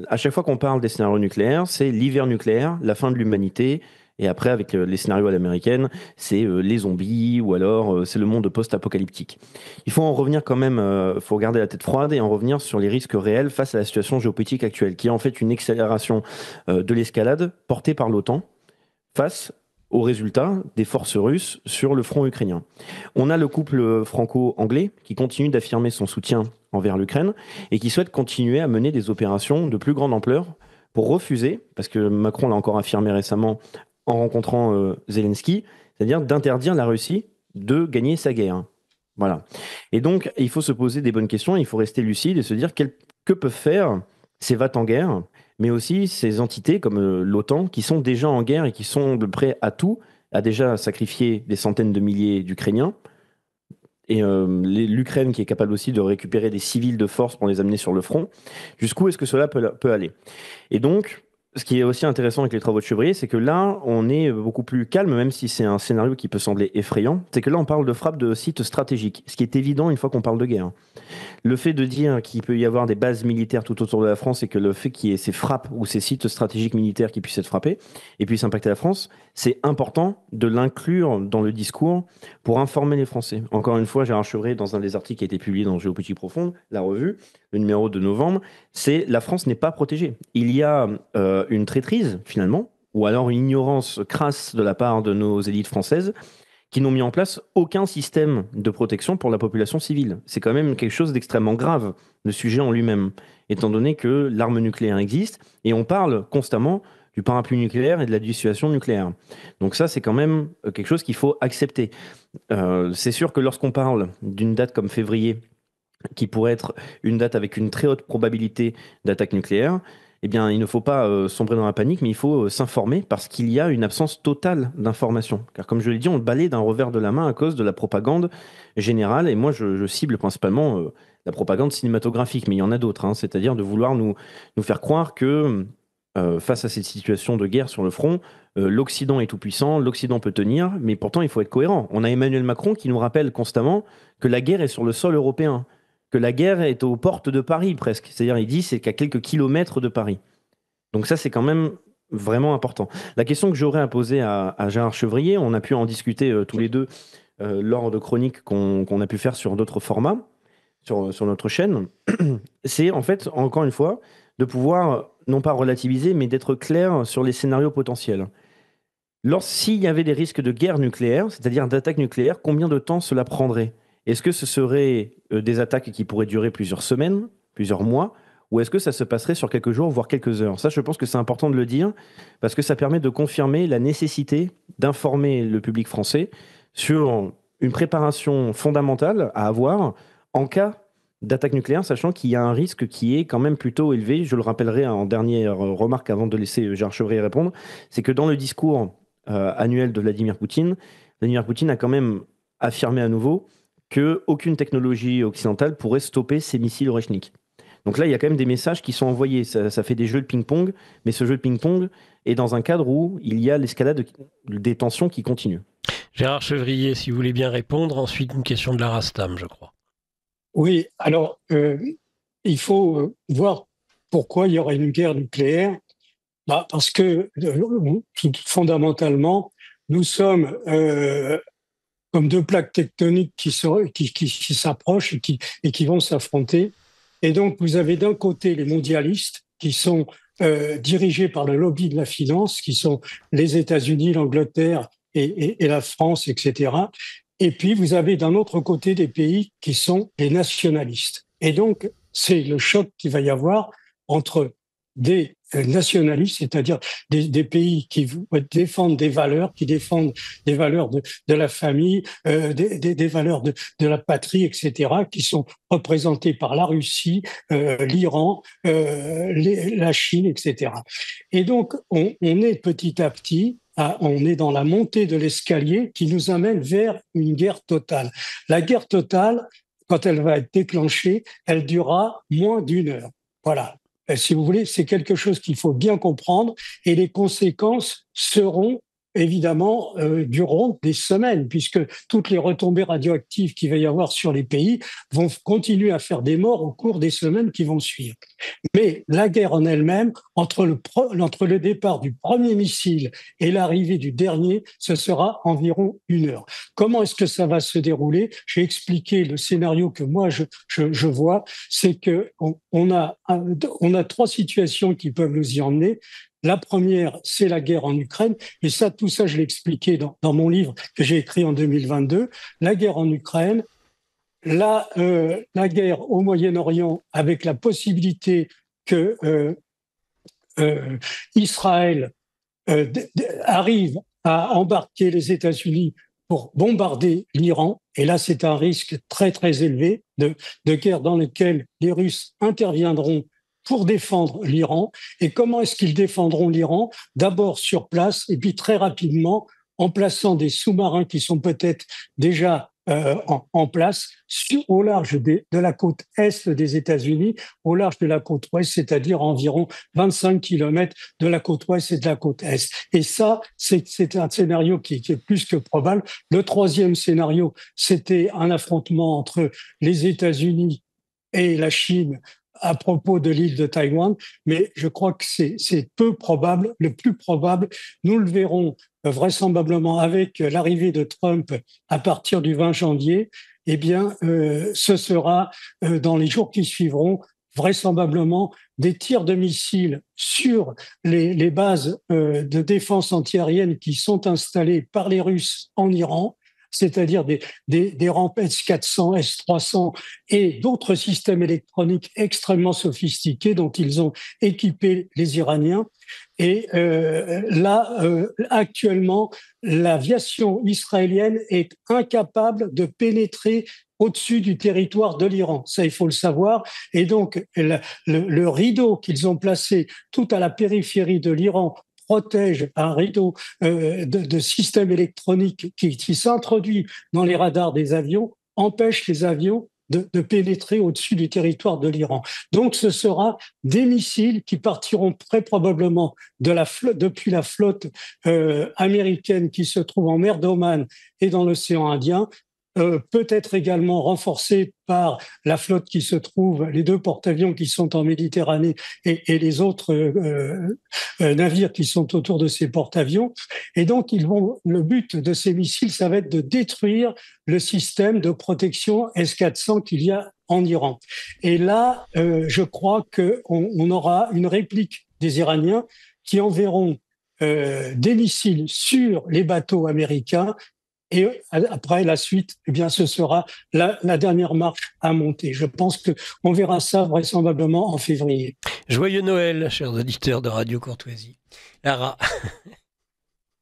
À chaque fois qu'on parle des scénarios nucléaires, c'est l'hiver nucléaire, la fin de l'humanité. Et après, avec les scénarios à l'américaine, c'est les zombies ou alors c'est le monde post-apocalyptique. Il faut en revenir quand même, il faut garder la tête froide et en revenir sur les risques réels face à la situation géopolitique actuelle, qui est en fait une accélération de l'escalade portée par l'OTAN face aux résultats des forces russes sur le front ukrainien. On a le couple franco-anglais qui continue d'affirmer son soutien envers l'Ukraine et qui souhaite continuer à mener des opérations de plus grande ampleur pour refuser, parce que Macron l'a encore affirmé récemment en rencontrant Zelensky, c'est-à-dire d'interdire la Russie de gagner sa guerre. Voilà. Et donc, il faut se poser des bonnes questions, il faut rester lucide et se dire que peuvent faire ces va-t-en-guerre, mais aussi ces entités comme l'OTAN qui sont déjà en guerre et qui sont prêts à tout, à déjà sacrifier des centaines de milliers d'Ukrainiens, et l'Ukraine qui est capable aussi de récupérer des civils de force pour les amener sur le front. Jusqu'où est-ce que cela peut aller? Et donc, ce qui est aussi intéressant avec les travaux de Chevrier, c'est que là, on est beaucoup plus calme, même si c'est un scénario qui peut sembler effrayant. C'est que là, on parle de frappe de sites stratégiques, ce qui est évident une fois qu'on parle de guerre. Le fait de dire qu'il peut y avoir des bases militaires tout autour de la France et que le fait qu'il y ait ces frappes ou ces sites stratégiques militaires qui puissent être frappés et puissent impacter la France, c'est important de l'inclure dans le discours pour informer les Français. Encore une fois, Gérard Chevrier, dans un des articles qui a été publié dans Géopolitique Profonde, la revue, le numéro de novembre, c'est la France n'est pas protégée. Il y a une traîtrise, finalement, ou alors une ignorance crasse de la part de nos élites françaises qui n'ont mis en place aucun système de protection pour la population civile. C'est quand même quelque chose d'extrêmement grave, le sujet en lui-même, étant donné que l'arme nucléaire existe, et on parle constamment du parapluie nucléaire et de la dissuasion nucléaire. Donc ça, c'est quand même quelque chose qu'il faut accepter. C'est sûr que lorsqu'on parle d'une date comme février, qui pourrait être une date avec une très haute probabilité d'attaque nucléaire, eh bien, il ne faut pas sombrer dans la panique, mais il faut s'informer parce qu'il y a une absence totale d'information. Car comme je l'ai dit, on le balaye d'un revers de la main à cause de la propagande générale. Et moi, je cible principalement la propagande cinématographique, mais il y en a d'autres. Hein, c'est-à-dire de vouloir nous faire croire que face à cette situation de guerre sur le front, l'Occident est tout puissant, l'Occident peut tenir, mais pourtant il faut être cohérent. On a Emmanuel Macron qui nous rappelle constamment que la guerre est sur le sol européen, que la guerre est aux portes de Paris presque. C'est-à-dire, il dit c'est qu'à quelques kilomètres de Paris. Donc ça, c'est quand même vraiment important. La question que j'aurais à poser à Gérard Chevrier, on a pu en discuter tous les deux lors de chroniques qu'on a pu faire sur d'autres formats, sur notre chaîne, c'est en fait, encore une fois, de pouvoir, non pas relativiser, mais d'être clair sur les scénarios potentiels. S'il y avait des risques de guerre nucléaire, c'est-à-dire d'attaque nucléaire, combien de temps cela prendrait? Est-ce que ce seraient des attaques qui pourraient durer plusieurs semaines, plusieurs mois, ou est-ce que ça se passerait sur quelques jours, voire quelques heures? Ça, je pense que c'est important de le dire, parce que ça permet de confirmer la nécessité d'informer le public français sur une préparation fondamentale à avoir en cas d'attaque nucléaire, sachant qu'il y a un risque qui est quand même plutôt élevé. Je le rappellerai en dernière remarque avant de laisser Gérard Chevrier répondre, c'est que dans le discours annuel de Vladimir Poutine a quand même affirmé à nouveau qu'aucune technologie occidentale pourrait stopper ces missiles Oreshnik. Donc là, il y a quand même des messages qui sont envoyés. Ça fait des jeux de ping-pong, mais ce jeu de ping-pong est dans un cadre où il y a l'escalade des tensions qui continuent. Gérard Chevrier, si vous voulez bien répondre, ensuite une question de Lara Stam, je crois. Oui, alors il faut voir pourquoi il y aurait une guerre nucléaire. Parce que fondamentalement, nous sommes comme deux plaques tectoniques qui s'approchent et qui vont s'affronter. Et donc, vous avez d'un côté les mondialistes qui sont dirigés par le lobby de la finance, qui sont les États-Unis, l'Angleterre et la France, etc. Et puis, vous avez d'un autre côté des pays qui sont les nationalistes. Et donc, c'est le choc qu'il va y avoir entre des nationalistes, c'est-à-dire des pays qui défendent des valeurs, qui défendent des valeurs de la famille, des valeurs de la patrie, etc., qui sont représentés par la Russie, l'Iran, la Chine, etc. Et donc, on est petit à petit, on est dans la montée de l'escalier qui nous amène vers une guerre totale. La guerre totale, quand elle va être déclenchée, elle durera moins d'une heure. Voilà. Si vous voulez, c'est quelque chose qu'il faut bien comprendre et les conséquences seront évidemment dureront des semaines puisque toutes les retombées radioactives qu'il va y avoir sur les pays vont continuer à faire des morts au cours des semaines qui vont suivre. Mais la guerre en elle-même, entre le départ du premier missile et l'arrivée du dernier, ce sera environ une heure. Comment est-ce que ça va se dérouler? J'ai expliqué le scénario que moi je vois, c'est que on a trois situations qui peuvent nous y emmener. La première, c'est la guerre en Ukraine. Et ça, tout ça, je l'ai expliqué dans mon livre que j'ai écrit en 2022. La guerre en Ukraine, la guerre au Moyen-Orient avec la possibilité que Israël arrive à embarquer les États-Unis pour bombarder l'Iran, et là c'est un risque très très élevé de guerre dans lequel les Russes interviendront pour défendre l'Iran. Et comment est-ce qu'ils défendront l'Iran? D'abord sur place, et puis très rapidement en plaçant des sous-marins qui sont peut-être déjà en place au large de la côte est des États-Unis, au large de la côte ouest, c'est-à-dire environ 25 kilomètres de la côte ouest et de la côte est. Et ça, c'est un scénario qui est plus que probable. Le troisième scénario, c'était un affrontement entre les États-Unis et la Chine à propos de l'île de Taïwan, mais je crois que c'est peu probable. Le plus probable, nous le verrons vraisemblablement avec l'arrivée de Trump à partir du 20 janvier, eh bien, ce sera dans les jours qui suivront vraisemblablement des tirs de missiles sur les bases de défense antiaérienne qui sont installées par les Russes en Iran, c'est-à-dire des rampes S-400, S-300 et d'autres systèmes électroniques extrêmement sophistiqués dont ils ont équipé les Iraniens. Et actuellement, l'aviation israélienne est incapable de pénétrer au-dessus du territoire de l'Iran. Ça, il faut le savoir. Et donc, le rideau qu'ils ont placé tout à la périphérie de l'Iran protège un rideau de systèmes électroniques qui s'introduit dans les radars des avions, empêche les avions de pénétrer au-dessus du territoire de l'Iran. Donc, ce sera des missiles qui partiront très probablement depuis la flotte américaine qui se trouve en mer d'Oman et dans l'océan Indien, peut-être également renforcée par la flotte qui se trouve, les 2 porte-avions qui sont en Méditerranée et les autres navires qui sont autour de ces porte-avions. Et donc, le but de ces missiles, ça va être de détruire le système de protection S-400 qu'il y a en Iran. Et là, je crois qu'on aura une réplique des Iraniens qui enverront des missiles sur les bateaux américains. Et après, la suite, eh bien, ce sera la dernière marche à monter. Je pense qu'on verra ça vraisemblablement en février. Joyeux Noël, chers auditeurs de Radio Courtoisie. Lara.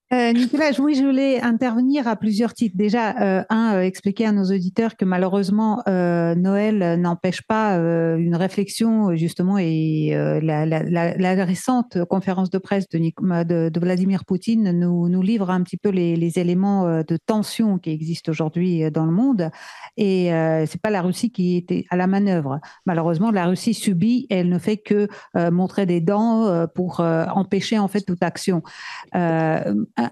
Nicolas, oui, je voulais intervenir à plusieurs titres. Déjà, expliquer à nos auditeurs que malheureusement, Noël n'empêche pas une réflexion, justement, et la récente conférence de presse de Vladimir Poutine nous livre un petit peu les éléments de tension qui existent aujourd'hui dans le monde. Et c'est pas la Russie qui était à la manœuvre. Malheureusement, la Russie subit, et elle ne fait que montrer des dents pour empêcher en fait toute action.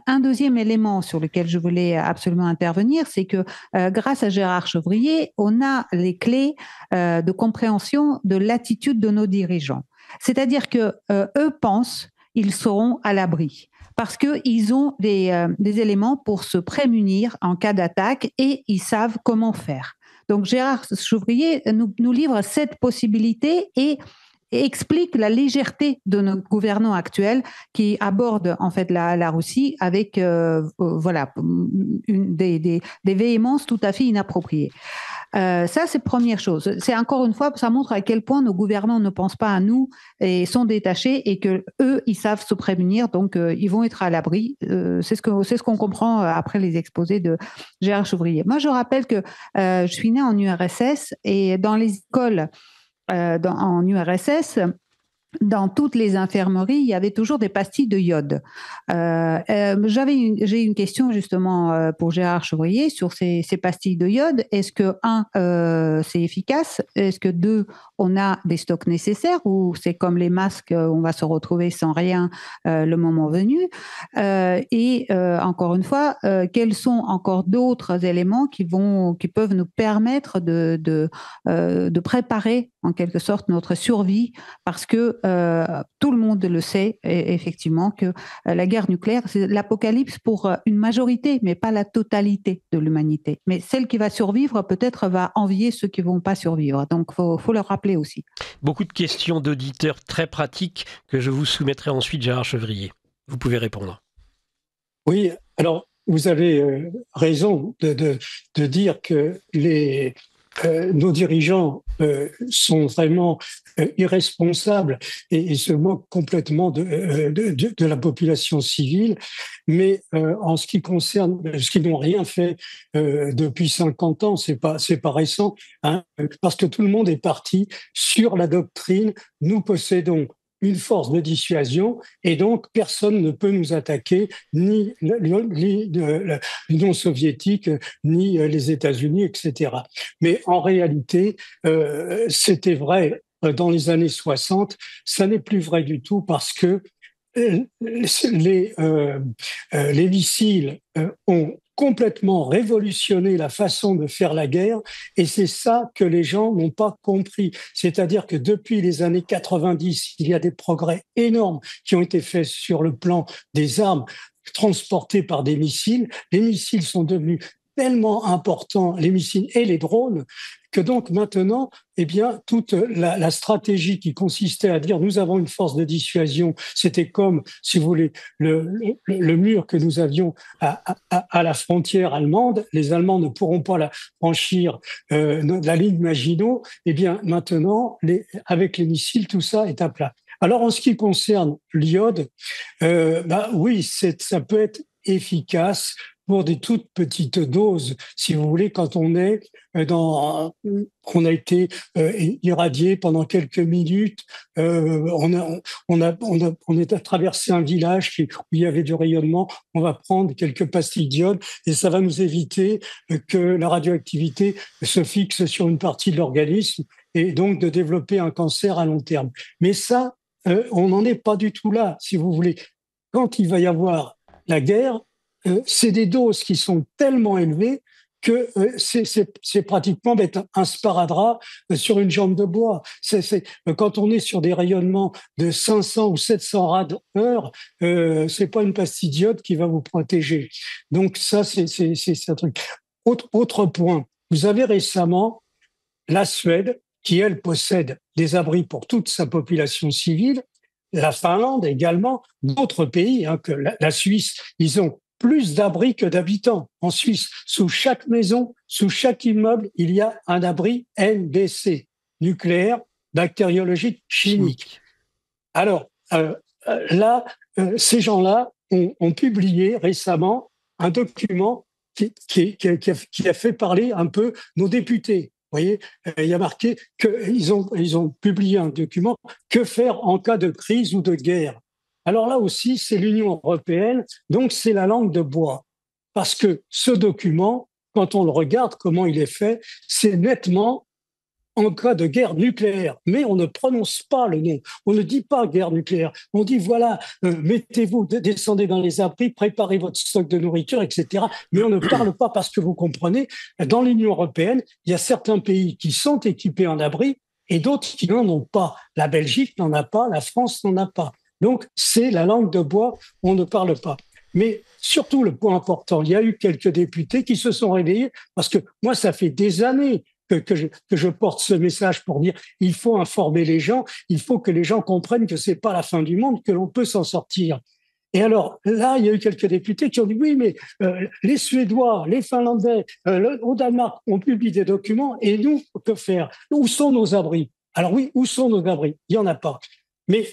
Un deuxième élément sur lequel je voulais absolument intervenir, c'est que grâce à Gérard Chevrier, on a les clés de compréhension de l'attitude de nos dirigeants. C'est-à-dire que eux pensent ils seront à l'abri parce qu'ils ont des éléments pour se prémunir en cas d'attaque et ils savent comment faire. Donc Gérard Chevrier nous livre cette possibilité et explique la légèreté de nos gouvernants actuels qui abordent en fait la Russie avec des véhémences tout à fait inappropriées. Ça, c'est première chose. C'est encore une fois, ça montre à quel point nos gouvernants ne pensent pas à nous et sont détachés et que eux, ils savent se prémunir, donc ils vont être à l'abri. C'est ce qu'on comprend après les exposés de Gérard Chevrier. Moi, je rappelle que je suis née en URSS et dans les écoles en URSS, dans toutes les infirmeries, il y avait toujours des pastilles de iode. J'ai une question justement pour Gérard Chevrier sur ces pastilles de iode. Est-ce que, c'est efficace? Est-ce que, 2, on a des stocks nécessaires ou c'est comme les masques, on va se retrouver sans rien le moment venu? Encore une fois, quels sont encore d'autres éléments qui peuvent nous permettre de préparer en quelque sorte notre survie, parce que tout le monde le sait effectivement que la guerre nucléaire, c'est l'apocalypse pour une majorité, mais pas la totalité de l'humanité. Mais celle qui va survivre, peut-être, va envier ceux qui ne vont pas survivre. Donc, il faut le rappeler aussi. Beaucoup de questions d'auditeurs très pratiques que je vous soumettrai ensuite, Gérard Chevrier. Vous pouvez répondre. Oui, alors, vous avez raison de dire que nos dirigeants sont vraiment irresponsables et se moquent complètement de la population civile. Mais en ce qui concerne ce qu'ils n'ont rien fait depuis 50 ans, c'est pas récent, hein, parce que tout le monde est parti sur la doctrine. Nous possédons une force de dissuasion et donc personne ne peut nous attaquer, ni l'Union soviétique, ni les États-Unis, etc. Mais en réalité, c'était vrai dans les années 60, ça n'est plus vrai du tout parce que les missiles ont complètement révolutionné la façon de faire la guerre et c'est ça que les gens n'ont pas compris. C'est-à-dire que depuis les années 90, il y a des progrès énormes qui ont été faits sur le plan des armes transportées par des missiles. Les missiles sont devenus tellement importants, les missiles et les drones, que donc maintenant, eh bien, toute la stratégie qui consistait à dire nous avons une force de dissuasion, c'était comme, si vous voulez, le mur que nous avions à la frontière allemande. Les Allemands ne pourront pas la franchir, la ligne Maginot. Eh bien, maintenant, avec les missiles, tout ça est à plat. Alors, en ce qui concerne l'iode, oui, ça peut être efficace pour des toutes petites doses, si vous voulez, quand on est on a été irradié pendant quelques minutes, on a traversé un village où il y avait du rayonnement, on va prendre quelques pastilles d'iode et ça va nous éviter que la radioactivité se fixe sur une partie de l'organisme et donc de développer un cancer à long terme. Mais ça, on n'en est pas du tout là, si vous voulez. Quand il va y avoir la guerre, c'est des doses qui sont tellement élevées que c'est pratiquement mettre un sparadrap sur une jambe de bois. Quand on est sur des rayonnements de 500 ou 700 rad-heure, c'est pas une pastille d'iode qui va vous protéger. Donc ça, c'est un truc. Autre point, vous avez récemment la Suède qui, elle, possède des abris pour toute sa population civile, la Finlande également, d'autres pays, que la Suisse, ils ont plus d'abris que d'habitants. En Suisse, sous chaque maison, sous chaque immeuble, il y a un abri NBC, nucléaire, bactériologique, chimique. Alors, là, ces gens-là ont publié récemment un document qui a fait parler un peu nos députés. Vous voyez, il y a marqué qu'ils ont publié un document « Que faire en cas de crise ou de guerre ?» Alors là aussi, c'est l'Union européenne, donc c'est la langue de bois. Parce que ce document, quand on le regarde, comment il est fait, c'est nettement en cas de guerre nucléaire. Mais on ne prononce pas le nom. On ne dit pas guerre nucléaire. On dit voilà, mettez-vous, descendez dans les abris, préparez votre stock de nourriture, etc. Mais on ne parle pas parce que vous comprenez, dans l'Union européenne, il y a certains pays qui sont équipés en abri et d'autres qui n'en ont pas. La Belgique n'en a pas, la France n'en a pas. Donc, c'est la langue de bois, on ne parle pas. Mais surtout, le point important, il y a eu quelques députés qui se sont réveillés, parce que moi, ça fait des années que je porte ce message pour dire il faut informer les gens, il faut que les gens comprennent que c'est pas la fin du monde, que l'on peut s'en sortir. Et alors, là, il y a eu quelques députés qui ont dit oui, mais les Suédois, les Finlandais, au Danemark, on publie des documents, et nous, que faire? Où sont nos abris? Alors oui, où sont nos abris? Il n'y en a pas. Mais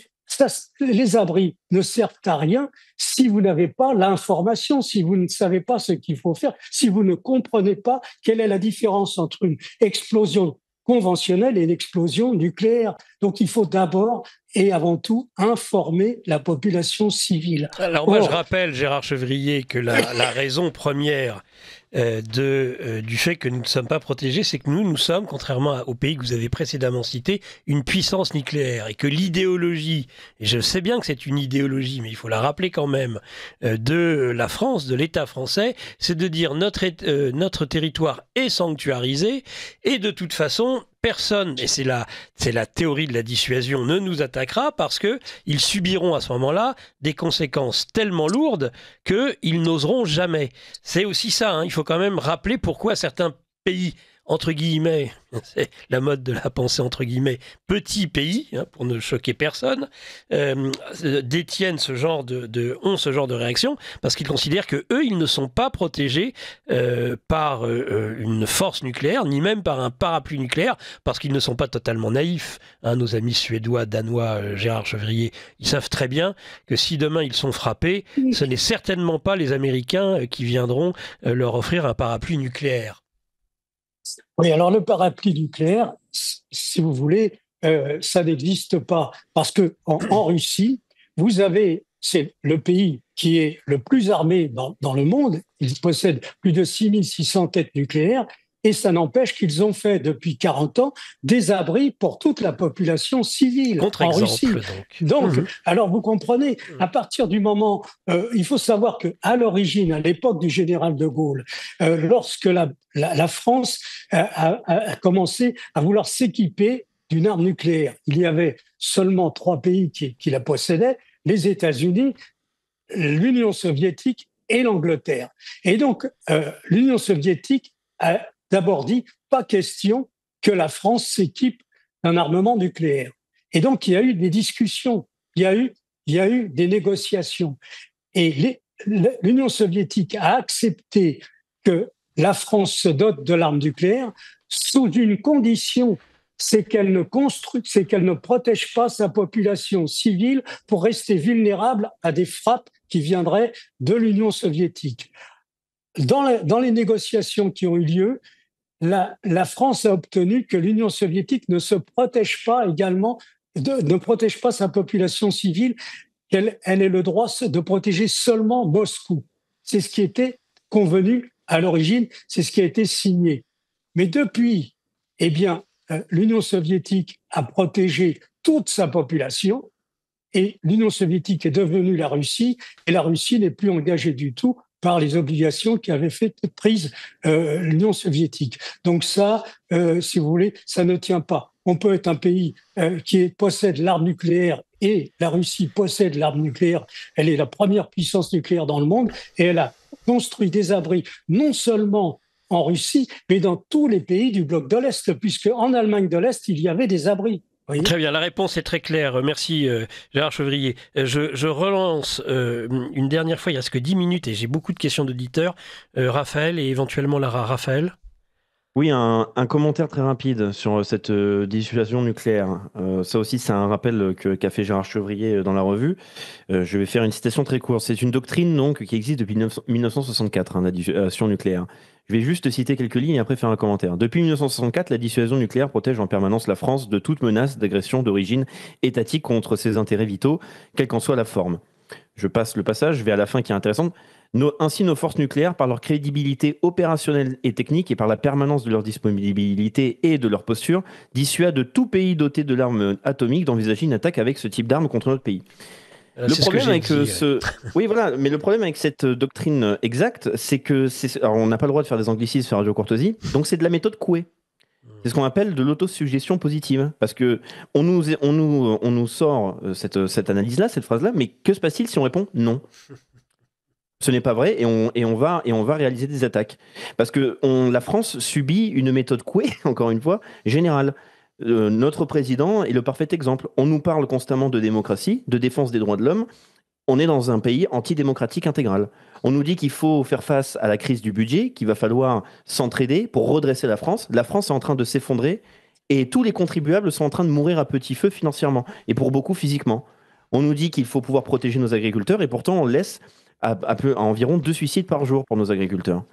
les abris ne servent à rien si vous n'avez pas l'information, si vous ne savez pas ce qu'il faut faire, si vous ne comprenez pas quelle est la différence entre une explosion conventionnelle et une explosion nucléaire. Donc il faut d'abord et avant tout informer la population civile. Alors moi je rappelle, Gérard Chevrier, que la raison première du fait que nous ne sommes pas protégés, c'est que nous sommes, contrairement aux pays que vous avez précédemment cités, une puissance nucléaire et que l'idéologie, et je sais bien que c'est une idéologie, mais il faut la rappeler quand même, de la France, de l'État français, c'est de dire notre territoire est sanctuarisé et de toute façon, personne, et c'est la théorie de la dissuasion, ne nous attaquera parce qu'ils subiront à ce moment-là des conséquences tellement lourdes qu'ils n'oseront jamais. C'est aussi ça, il faut quand même rappeler pourquoi certains pays, entre guillemets, c'est la mode de la pensée entre guillemets, petit pays, pour ne choquer personne, détiennent ont ce genre de réaction, parce qu'ils considèrent que eux, ils ne sont pas protégés par une force nucléaire, ni même par un parapluie nucléaire, parce qu'ils ne sont pas totalement naïfs. Nos amis suédois, danois, Gérard Chevrier, ils savent très bien que si demain ils sont frappés, ce n'est certainement pas les Américains qui viendront leur offrir un parapluie nucléaire. Oui, alors le parapluie nucléaire, si vous voulez, ça n'existe pas. Parce qu'en Russie, c'est le pays qui est le plus armé dans le monde. Il possède plus de 6600 têtes nucléaires. Et ça n'empêche qu'ils ont fait depuis 40 ans des abris pour toute la population civile en Russie. Donc, alors vous comprenez, à partir du moment, il faut savoir qu'à l'origine, à l'époque du général de Gaulle, lorsque la France a commencé à vouloir s'équiper d'une arme nucléaire, il y avait seulement 3 pays qui la possédaient, les États-Unis, l'Union soviétique et l'Angleterre. Et donc, l'Union soviétique a d'abord dit, pas question que la France s'équipe d'un armement nucléaire. Et donc, il y a eu des discussions, il y a eu des négociations. Et l'Union soviétique a accepté que la France se dote de l'arme nucléaire sous une condition, c'est qu'elle ne protège pas sa population civile pour rester vulnérable à des frappes qui viendraient de l'Union soviétique. Dans les négociations qui ont eu lieu, la France a obtenu que l'Union soviétique ne se protège pas également, ne protège pas sa population civile, qu'elle ait le droit de protéger seulement Moscou. C'est ce qui était convenu à l'origine, c'est ce qui a été signé. Mais depuis, l'Union soviétique a protégé toute sa population et l'Union soviétique est devenue la Russie et la Russie n'est plus engagée du tout par les obligations qu'avait prises l'Union soviétique. Donc ça, si vous voulez, ça ne tient pas. On peut être un pays qui possède l'arme nucléaire et la Russie possède l'arme nucléaire. Elle est la première puissance nucléaire dans le monde et elle a construit des abris non seulement en Russie, mais dans tous les pays du bloc de l'Est, puisque en Allemagne de l'Est, il y avait des abris. Très bien, la réponse est très claire. Merci Gérard Chevrier. Je relance une dernière fois, il reste que 10 minutes et j'ai beaucoup de questions d'auditeurs. Raphaël et éventuellement Lara. Raphaël ? Oui, un commentaire très rapide sur cette dissuasion nucléaire. Ça aussi, c'est un rappel qu'a fait Gérard Chevrier dans la revue. Je vais faire une citation très courte. C'est une doctrine donc, qui existe depuis 1964, la dissuasion nucléaire. Je vais juste citer quelques lignes et après faire un commentaire. Depuis 1964, la dissuasion nucléaire protège en permanence la France de toute menace d'agression d'origine étatique contre ses intérêts vitaux, quelle qu'en soit la forme. Je passe le passage, je vais à la fin qui est intéressante. Ainsi, nos forces nucléaires, par leur crédibilité opérationnelle et technique et par la permanence de leur disponibilité et de leur posture, dissuadent tout pays doté de l'arme atomique d'envisager une attaque avec ce type d'arme contre notre pays. Le problème avec oui, voilà, mais le problème avec cette doctrine exacte, c'est que alors, on n'a pas le droit de faire des anglicismes sur Radio Courtoisie, donc c'est de la méthode Coué. C'est ce qu'on appelle de l'autosuggestion positive, parce que on nous sort cette analyse-là, cette phrase-là, mais que se passe-t-il si on répond non ? Ce n'est pas vrai et on va réaliser des attaques, parce que la France subit une méthode Coué, encore une fois, générale. Notre président est le parfait exemple. On nous parle constamment de démocratie, de défense des droits de l'homme. On est dans un pays antidémocratique intégral. On nous dit qu'il faut faire face à la crise du budget, qu'il va falloir s'entraider pour redresser la France. La France est en train de s'effondrer et tous les contribuables sont en train de mourir à petit feu financièrement et pour beaucoup physiquement. On nous dit qu'il faut pouvoir protéger nos agriculteurs et pourtant on laisse à environ 2 suicides par jour pour nos agriculteurs.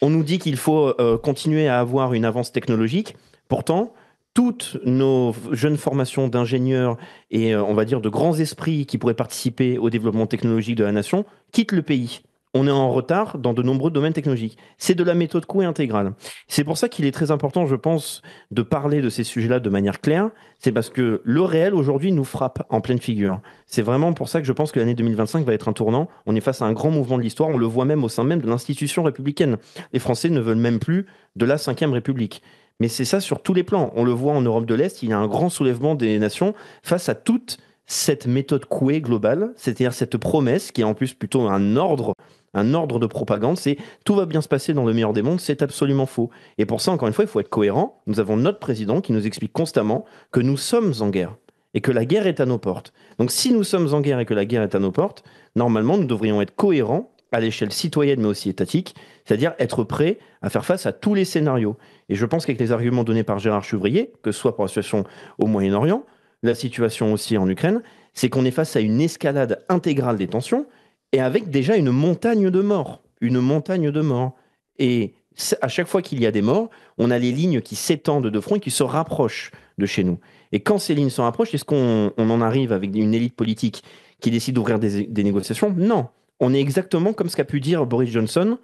On nous dit qu'il faut continuer à avoir une avance technologique. Pourtant, toutes nos jeunes formations d'ingénieurs et on va dire de grands esprits qui pourraient participer au développement technologique de la nation quittent le pays. On est en retard dans de nombreux domaines technologiques. C'est de la méthode Coué intégrale. C'est pour ça qu'il est très important, je pense, de parler de ces sujets-là de manière claire. C'est parce que le réel, aujourd'hui, nous frappe en pleine figure. C'est vraiment pour ça que je pense que l'année 2025 va être un tournant. On est face à un grand mouvement de l'histoire. On le voit même au sein même de l'institution républicaine. Les Français ne veulent même plus de la 5e République. Mais c'est ça sur tous les plans. On le voit en Europe de l'Est, il y a un grand soulèvement des nations face à toute cette méthode Coué globale, c'est-à-dire cette promesse qui est en plus plutôt un ordre un ordre de propagande, c'est tout va bien se passer dans le meilleur des mondes, c'est absolument faux. Et pour ça, encore une fois, il faut être cohérent. Nous avons notre président qui nous explique constamment que nous sommes en guerre et que la guerre est à nos portes. Donc si nous sommes en guerre et que la guerre est à nos portes, normalement, nous devrions être cohérents à l'échelle citoyenne mais aussi étatique, c'est-à-dire être prêts à faire face à tous les scénarios. Et je pense qu'avec les arguments donnés par Gérard Chevrier, que ce soit pour la situation au Moyen-Orient, la situation aussi en Ukraine, c'est qu'on est face à une escalade intégrale des tensions et avec déjà une montagne de morts. Une montagne de morts. Et à chaque fois qu'il y a des morts, on a les lignes qui s'étendent de front et qui se rapprochent de chez nous. Et quand ces lignes se rapprochent, est-ce qu'on en arrive avec une élite politique qui décide d'ouvrir des négociations? Non. On est exactement comme ce qu'a pu dire Boris Johnson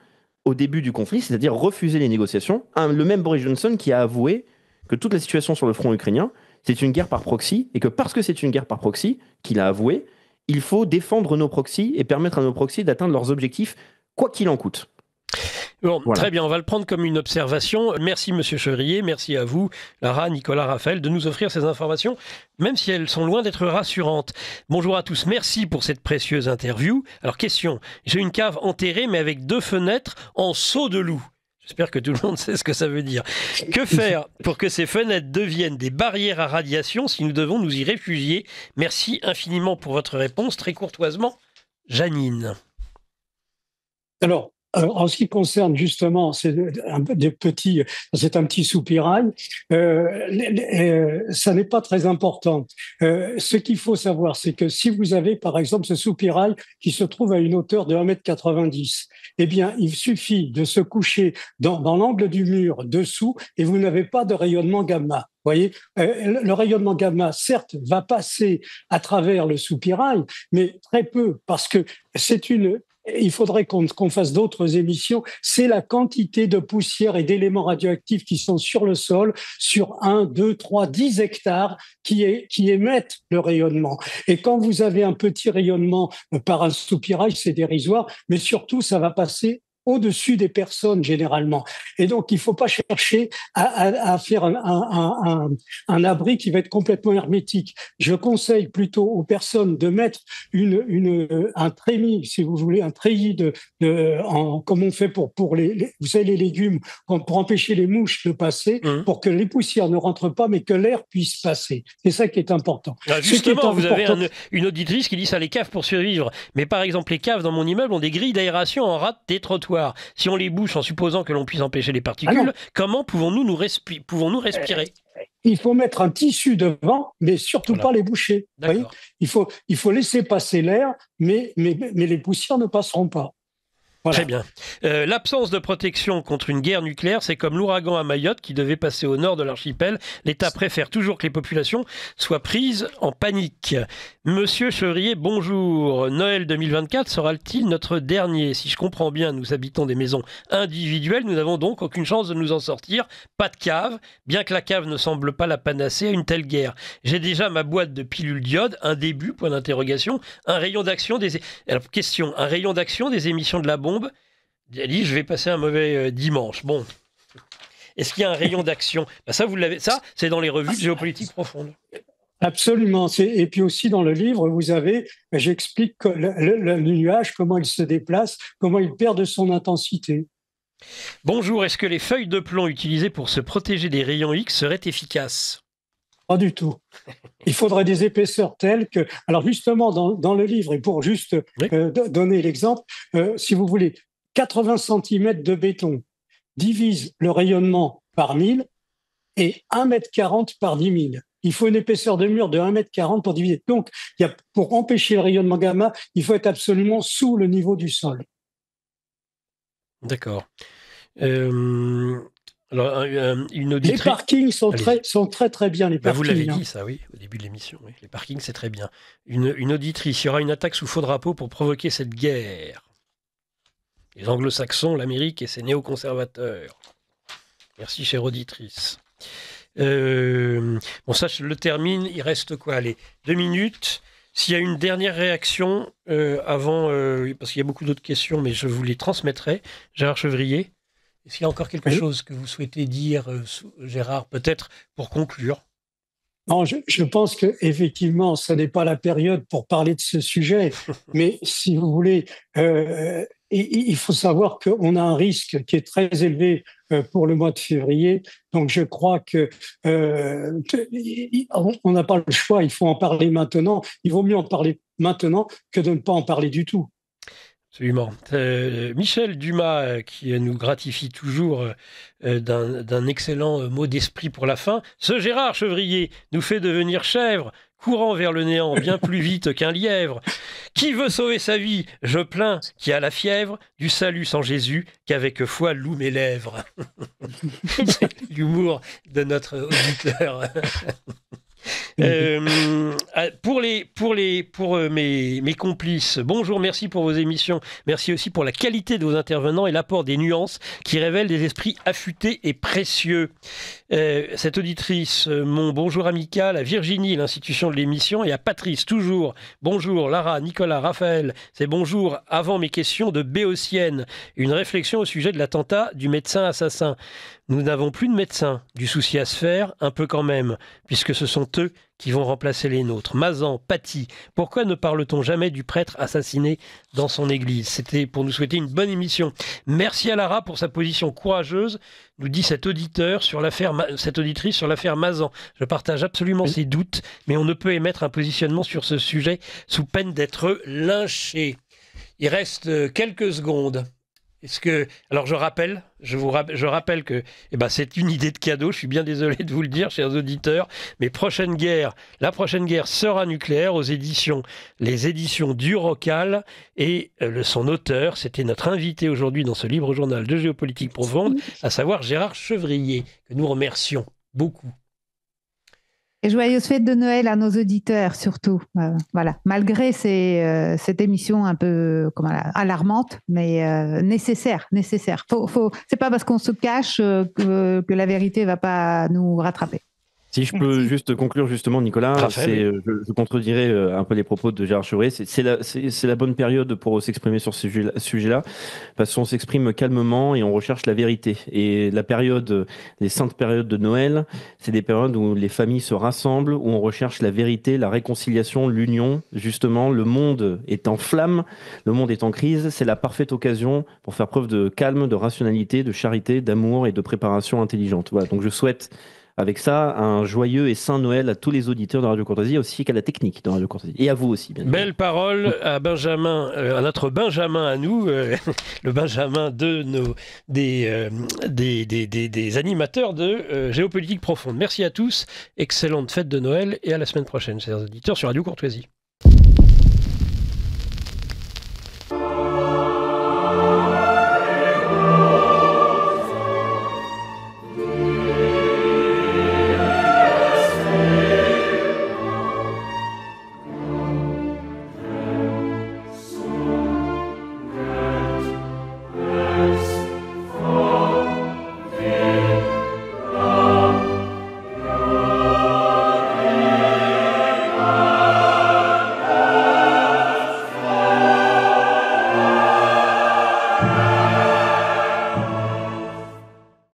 au début du conflit, c'est-à-dire refuser les négociations. Le même Boris Johnson qui a avoué que toute la situation sur le front ukrainien, c'est une guerre par proxy, et que parce que c'est une guerre par proxy, qu'il a avoué, il faut défendre nos proxys et permettre à nos proxys d'atteindre leurs objectifs, quoi qu'il en coûte. Bon, voilà. Très bien, on va le prendre comme une observation. Merci Monsieur Chevrier, merci à vous, Lara, Nicolas, Raphaël, de nous offrir ces informations, même si elles sont loin d'être rassurantes. Bonjour à tous, merci pour cette précieuse interview. Alors question, j'ai une cave enterrée mais avec 2 fenêtres en seau de loup. J'espère que tout le monde sait ce que ça veut dire. Que faire pour que ces fenêtres deviennent des barrières à radiation si nous devons nous y réfugier? Merci infiniment pour votre réponse. Très courtoisement, Janine. Alors, en ce qui concerne justement, c'est un petit soupirail, ça n'est pas très important. Ce qu'il faut savoir, c'est que si vous avez par exemple ce soupirail qui se trouve à une hauteur de 1,90 m, eh bien, il suffit de se coucher dans l'angle du mur dessous et vous n'avez pas de rayonnement gamma. Vous voyez, le rayonnement gamma, certes, va passer à travers le soupirail, mais très peu, parce que il faudrait qu'on fasse d'autres émissions, c'est la quantité de poussière et d'éléments radioactifs qui sont sur le sol, sur 1, 2, 3, 10 hectares, qui émettent le rayonnement. Et quand vous avez un petit rayonnement par un soupirail, c'est dérisoire, mais surtout, ça va passer au-dessus des personnes généralement. Et donc, il ne faut pas chercher à faire un abri qui va être complètement hermétique. Je conseille plutôt aux personnes de mettre un trémie, si vous voulez, un treillis comme on fait pour vous savez, les légumes, pour empêcher les mouches de passer, pour que les poussières ne rentrent pas, mais que l'air puisse passer. C'est ça qui est important. Ah, justement, vous avez une auditrice qui dit ça, les caves pour survivre. Mais par exemple, les caves dans mon immeuble ont des grilles d'aération en rate des trottoirs. Si on les bouche en supposant que l'on puisse empêcher les particules, comment pouvons-nous respirer? Il faut mettre un tissu devant, mais surtout pas les boucher. Il faut laisser passer l'air, mais les poussières ne passeront pas. Voilà. Très bien. L'absence de protection contre une guerre nucléaire, c'est comme l'ouragan à Mayotte qui devait passer au nord de l'archipel. L'État préfère toujours que les populations soient prises en panique. Monsieur Chevrier, bonjour. Noël 2024 sera-t-il notre dernier? Si je comprends bien, nous habitons des maisons individuelles, nous n'avons donc aucune chance de nous en sortir. Pas de cave, bien que la cave ne semble pas la panacée à une telle guerre. J'ai déjà ma boîte de pilules d'iode, un début, point d'interrogation, un rayon d'action Alors, question, un rayon d'action des émissions de la bombe. Elle dit, je vais passer un mauvais dimanche. Bon. Est-ce qu'il y a un rayon d'action? Ça, vous l'avez. Ça, c'est dans les revues de géopolitique profonde. Absolument. Et puis aussi dans le livre, j'explique le nuage, comment il se déplace, comment il perd de son intensité. Bonjour, est-ce que les feuilles de plomb utilisées pour se protéger des rayons X seraient efficaces? Pas du tout. Il faudrait des épaisseurs telles que... Alors justement, dans le livre, et pour juste donner l'exemple, si vous voulez, 80 cm de béton divise le rayonnement par 1000 et 1,40 m par 10 000. Il faut une épaisseur de mur de 1,40 m pour diviser. Donc, pour empêcher le rayonnement gamma, il faut être absolument sous le niveau du sol. D'accord. Alors, une auditrice... Les parkings sont très très bien. Les parkings, vous l'avez dit, ça, oui, au début de l'émission. Oui. Les parkings, c'est très bien. Une auditrice, il y aura une attaque sous faux drapeau pour provoquer cette guerre. Les anglo-saxons, l'Amérique et ses néoconservateurs. Merci, chère auditrice. Bon, ça, je le termine. Il reste quoi? Allez, 2 minutes. S'il y a une dernière réaction avant, parce qu'il y a beaucoup d'autres questions, mais je vous les transmettrai. Gérard Chevrier, est-ce qu'il y a encore quelque chose que vous souhaitez dire, Gérard, peut-être pour conclure? Non, je pense qu'effectivement, ce n'est pas la période pour parler de ce sujet, mais si vous voulez, il faut savoir qu'on a un risque qui est très élevé pour le mois de février. Donc, je crois que on n'a pas le choix. Il faut en parler maintenant. Il vaut mieux en parler maintenant que de ne pas en parler du tout. Absolument. Michel Dumas, qui nous gratifie toujours d'un excellent mot d'esprit pour la fin. Ce Gérard Chevrier nous fait devenir chèvre, courant vers le néant bien plus vite qu'un lièvre. Qui veut sauver sa vie? Je plains qui a la fièvre du salut sans Jésus, qu'avec foi loue mes lèvres. C'est l'humour de notre auditeur. Pour mes complices, bonjour, merci pour vos émissions, merci aussi pour la qualité de vos intervenants et l'apport des nuances qui révèlent des esprits affûtés et précieux. Cette auditrice, mon bonjour amical à Virginie, l'institution de l'émission, et à Patrice, toujours bonjour. Lara, Nicolas, Raphaël, c'est bonjour avant mes questions de béotienne. Une réflexion au sujet de l'attentat du médecin assassin. Nous n'avons plus de médecins, du souci à se faire, un peu quand même, puisque ce sont eux qui vont remplacer les nôtres. Mazan, Paty, pourquoi ne parle-t-on jamais du prêtre assassiné dans son église? C'était pour nous souhaiter une bonne émission. Merci à Lara pour sa position courageuse, nous dit cet auditeur cette auditrice sur l'affaire Mazan. Je partage absolument ses doutes, mais on ne peut émettre un positionnement sur ce sujet sous peine d'être lynché. Il reste quelques secondes. Alors je rappelle que c'est une idée de cadeau, je suis bien désolé de vous le dire, chers auditeurs, mais la prochaine guerre sera nucléaire les éditions du Rocal, et son auteur, c'était notre invité aujourd'hui dans ce libre journal de géopolitique profonde, à savoir Gérard Chevrier, que nous remercions beaucoup. Et joyeuses fêtes de Noël à nos auditeurs, surtout. Voilà. Malgré cette émission un peu alarmante, mais nécessaire. C'est pas parce qu'on se cache que la vérité va pas nous rattraper. Si je peux juste conclure justement, Nicolas, je contredirais un peu les propos de Gérard Chevrier. C'est la bonne période pour s'exprimer sur ce sujet-là, parce qu'on s'exprime calmement et on recherche la vérité. Et les saintes périodes de Noël, c'est des périodes où les familles se rassemblent, où on recherche la vérité, la réconciliation, l'union. Justement, le monde est en flammes, le monde est en crise. C'est la parfaite occasion pour faire preuve de calme, de rationalité, de charité, d'amour et de préparation intelligente. Voilà. Donc je souhaite avec ça un joyeux et saint Noël à tous les auditeurs de Radio Courtoisie, aussi qu'à la technique de Radio Courtoisie. Et à vous aussi, bien sûr. Belle parole à Benjamin, à notre Benjamin à nous, le Benjamin des animateurs de Géopolitique Profonde. Merci à tous, excellente fête de Noël et à la semaine prochaine, chers auditeurs, sur Radio Courtoisie.